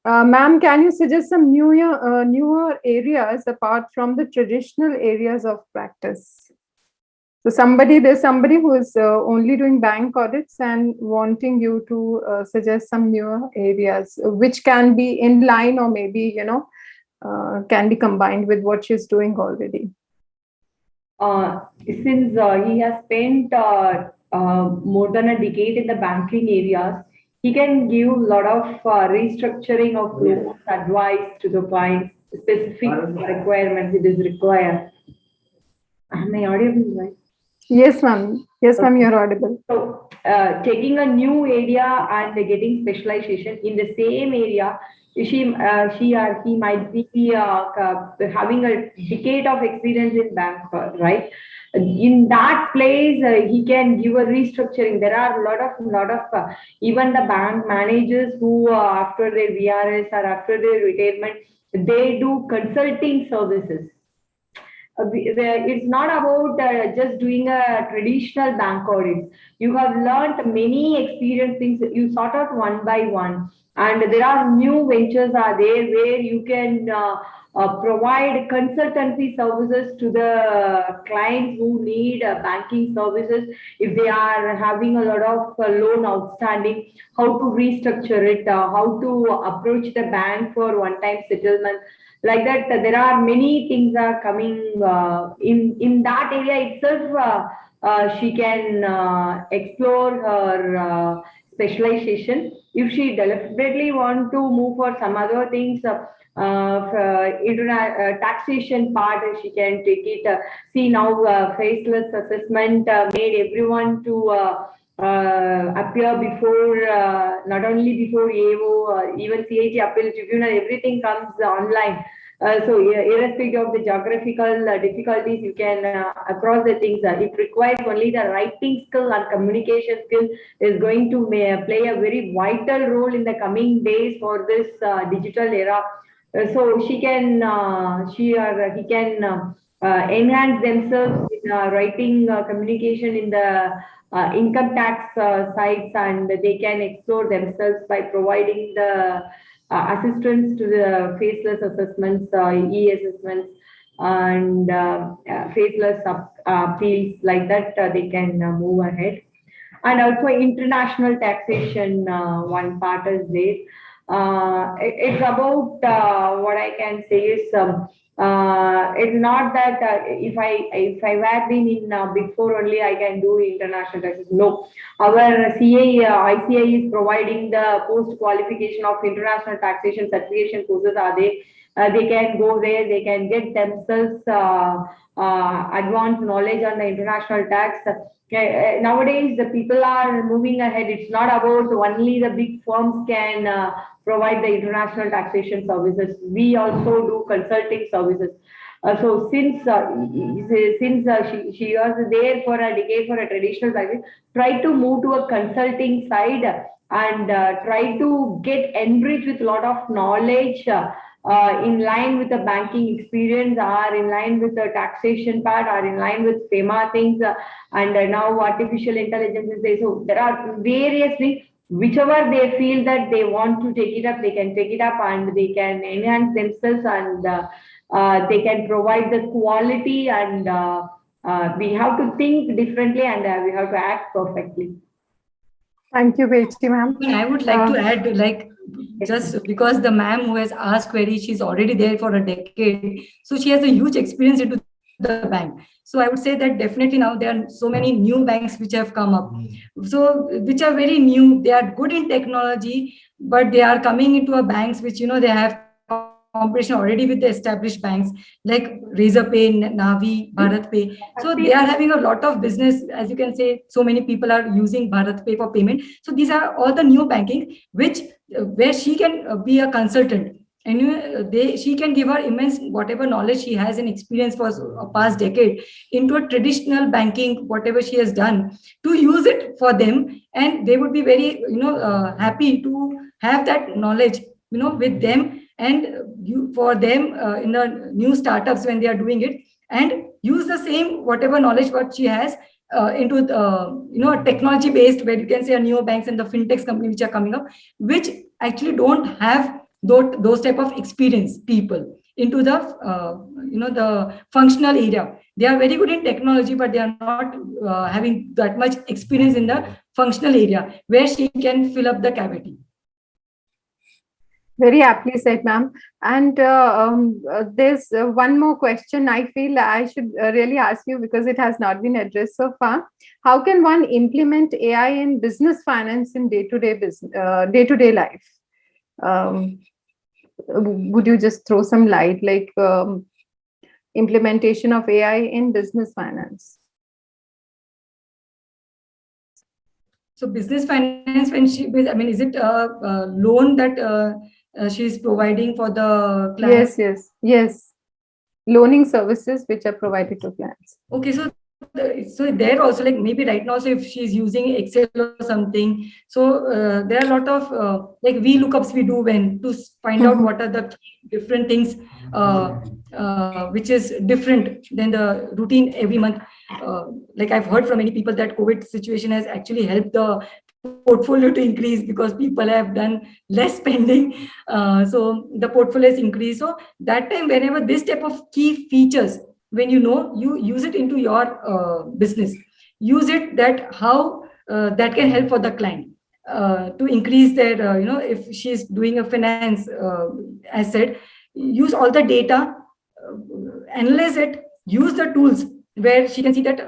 Ma'am, can you suggest some newer areas apart from the traditional areas of practice? So there's somebody who is only doing bank audits and wanting you to suggest some newer areas which can be in line, or maybe can be combined with what she's doing already. Since he has spent more than a decade in the banking areas, he can give a lot of restructuring of loans advice to the clients, specific requirements it is required. Am I audible, right? Yes, ma'am. Yes, ma'am, you're audible. So, taking a new area and getting specialization in the same area, she or he might be having a decade of experience in bank, right? In that place, he can give a restructuring. There are a lot of even the bank managers who after their VRS or after their retirement, they do consulting services. It's not about just doing a traditional bank audit. You have learned many experience things. You sort out one by one, and there are new ventures are there where you can provide consultancy services to the clients who need banking services. If they are having a lot of loan outstanding, how to restructure it, how to approach the bank for one-time settlement. Like that, there are many things are coming in that area itself. She can explore her specialization. If she deliberately want to move for some other things, taxation part, she can take it. See now, faceless assessment made everyone to appear before, not only before AO, even CIT appeal tribunal, everything comes online. So irrespective of the geographical difficulties, you can across the things. It requires only the writing skill and communication skill is going to play a very vital role in the coming days for this digital era. So she can, she or he can enhance themselves in writing communication in the income tax sites, and they can explore themselves by providing the assistance to the faceless assessments, e-assessments, and faceless appeals like that. They can move ahead. And also international taxation, one part is there. It's about what I can say is it's not that if I had been in Big Four only I can do international taxes. No, our CA ICI is providing the post qualification of international taxation certification courses. Are they can go there, they can get themselves advanced knowledge on the international tax. Nowadays, the people are moving ahead. It's not about only the big firms can provide the international taxation services. We also do consulting services. So since she was there for a decade for a traditional practice, try to move to a consulting side and try to get enriched with a lot of knowledge in line with the banking experience, or in line with the taxation part, or in line with FEMA things, and now artificial intelligence is there. So there are various things. Whichever they feel that they want to take it up, they can take it up, and they can enhance themselves, and they can provide the quality, and we have to think differently, and we have to act perfectly. Thank you, Beti ma'am. I would like to add, like, just because the ma'am who has asked query, she's already there for a decade. So she has a huge experience into the bank. So I would say that definitely now there are so many new banks which have come up. So which are very new. They are good in technology, but they are coming into a banks which, you know, they have competition already with the established banks like Razorpay, Navi, BharatPay. So they are having a lot of business. As you can say, so many people are using BharatPay for payment. So these are all the new banking which where she can be a consultant, and she can give her immense whatever knowledge she has and experience for a past decade into a traditional banking, whatever she has done, to use it for them, and they would be very happy to have that knowledge with them, and for them in the new startups when they are doing it, and use the same whatever knowledge what she has into the technology based, where you can say a neobanks and the fintechs company which are coming up, which actually don't have those type of experience people into the the functional area. They are very good in technology, but they are not having that much experience in the functional area where she can fill up the cavity. Very aptly said, ma'am. And there's one more question I feel I should really ask you, because it has not been addressed so far. How can one implement AI in business finance in day-to-day life? Would you just throw some light, like implementation of AI in business finance? So business finance, when is it a loan that she is providing for the clients? Yes. Loaning services which are provided to clients. Okay, so there also, like maybe right now, so if she's using Excel or something, so there are a lot of like VLOOKUPs we do when to find out what are the different things which is different than the routine every month. Like I've heard from many people that COVID situation has actually helped the portfolio to increase because people have done less spending. So the portfolio has increased. So that time, whenever this type of key features, when you use it into your business, use it that how that can help for the client to increase their, if she's doing a finance asset, use all the data, analyze it, use the tools where she can see that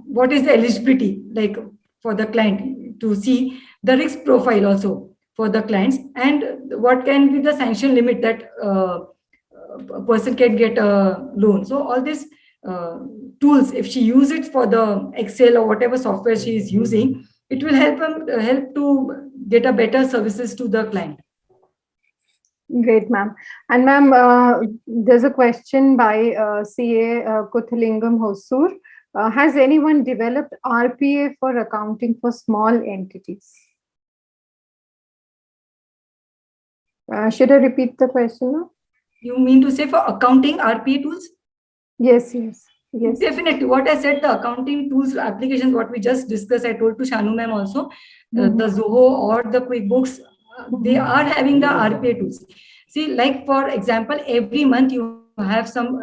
what is the eligibility like for the client, to see the risk profile also for the clients, and what can be the sanction limit that a person can get a loan. So all these tools, if she use it for the Excel or whatever software she is using, it will help to get a better services to the client. Great, ma'am. And ma'am, there's a question by CA Kuthalingam Hosur. Has anyone developed RPA for accounting for small entities? Should I repeat the question now? You mean to say for accounting RPA tools? Yes, yes, yes. Definitely. What I said, the accounting tools applications, what we just discussed, I told to Shanu ma'am also, the Zoho or the QuickBooks, they are having the RPA tools. See, like for example, every month you have some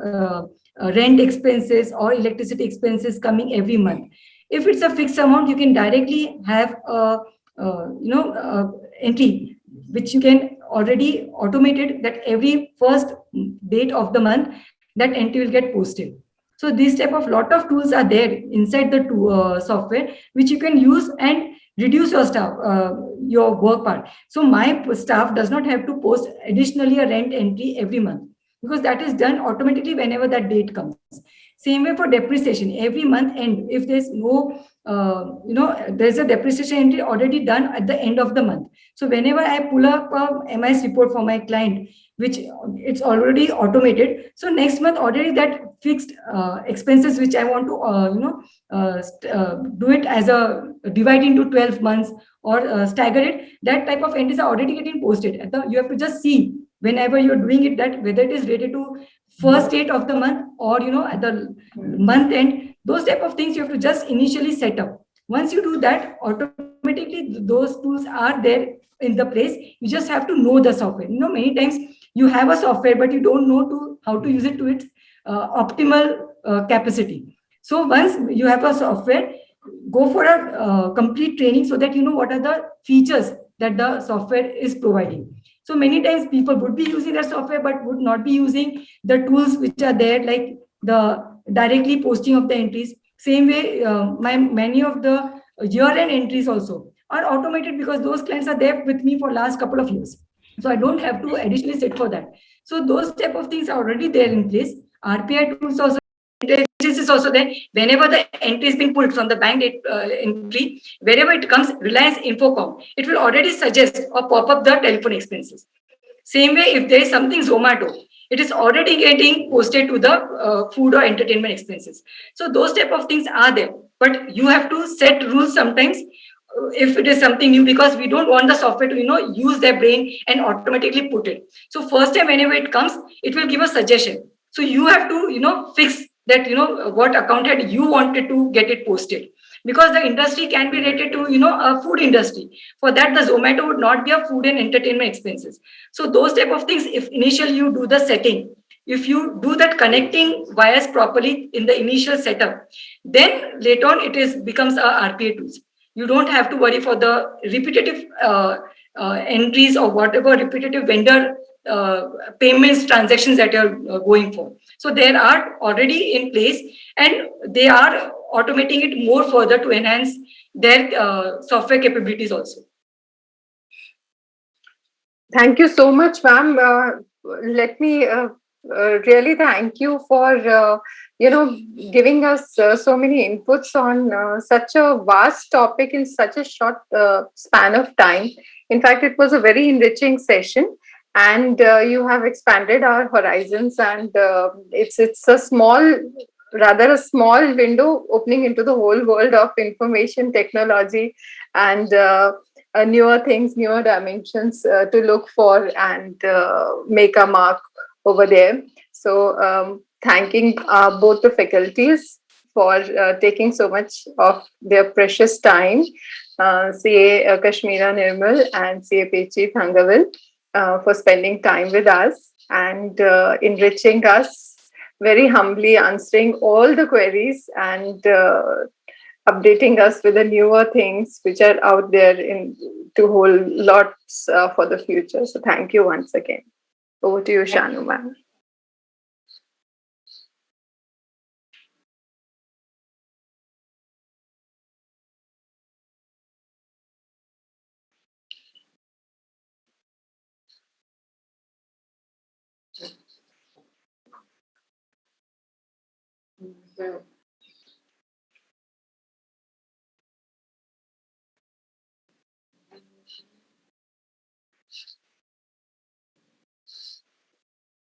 rent expenses or electricity expenses coming every month. If it's a fixed amount, you can directly have a entry which you can already automated, that every first date of the month that entry will get posted. So these type of lot of tools are there inside the software which you can use and reduce your staff, your work part. So my staff does not have to post additionally a rent entry every month, because that is done automatically whenever that date comes. Same way for depreciation, every month end, if there's no, there's a depreciation entry already done at the end of the month. So whenever I pull up a MIS report for my client, which it's already automated, so next month already that fixed expenses which I want to do it as a divide into 12 months or stagger it, that type of entries are already getting posted. You have to just see whenever you're doing it, that whether it is related to first date of the month or at the month end. Those type of things you have to just initially set up. Once you do that, automatically those tools are there in the place. You just have to know the software. Many times you have a software but you don't know how to use it to its optimal capacity. So once you have a software, go for a complete training so that you know what are the features that the software is providing. So many times people would be using that software but would not be using the tools which are there, like the directly posting of the entries. Same way, many of the year-end entries also are automated, because those clients are there with me for last couple of years. So I don't have to additionally sit for that. So those type of things are already there in place. RPI tools also, intelligence is also there. Whenever the entry is being pulled from the bank entry, wherever it comes, Reliance Infocom, it will already suggest or pop up the telephone expenses. Same way, if there is something Zomato, it is already getting posted to the food or entertainment expenses. So those type of things are there, but you have to set rules sometimes if it is something new, because we don't want the software to use their brain and automatically put it. So first time whenever it comes, it will give a suggestion. So you have to fix that, what account head you wanted to get it posted, because the industry can be related to a food industry. For that, the Zomato would not be a food and entertainment expenses. So those type of things, if initially you do the setting, if you do that connecting wires properly in the initial setup, then later on becomes a RPA tools. You don't have to worry for the repetitive entries or whatever repetitive vendor payments transactions that you're going for. So there are already in place, and they are automating it more further to enhance their software capabilities also. Thank you so much, ma'am. Let me really thank you for giving us so many inputs on such a vast topic in such a short span of time. In fact, it was a very enriching session, and you have expanded our horizons. And it's rather a small window opening into the whole world of information technology and newer things, newer dimensions to look for and make a mark over there. So thanking both the faculties for taking so much of their precious time, CA Kashmira Nirmal and CA Pechi Thangavil, for spending time with us and enriching us, very humbly answering all the queries and updating us with the newer things which are out there to hold lots for the future. So thank you once again. Over to you, Shanu ma'am.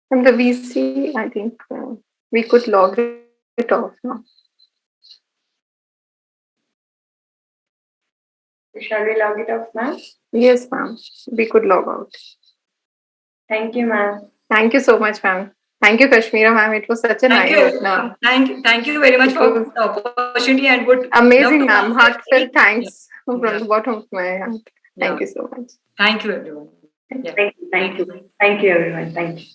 From the VC, I think we could log it off now. Shall we log it off, ma'am? Yes, ma'am. We could log out. Thank you, ma'am. Thank you so much, ma'am. Thank you, Kashmira, ma'am. It was such an Thank you. eye-opener. Thank you very much It for was the opportunity and would amazing, love to ma'am. answer Heartfelt any- thanks from Yeah. the bottom of my heart. Thank Yeah. you so much. Thank you, everyone. Yeah. Thank you, everyone. Thank you.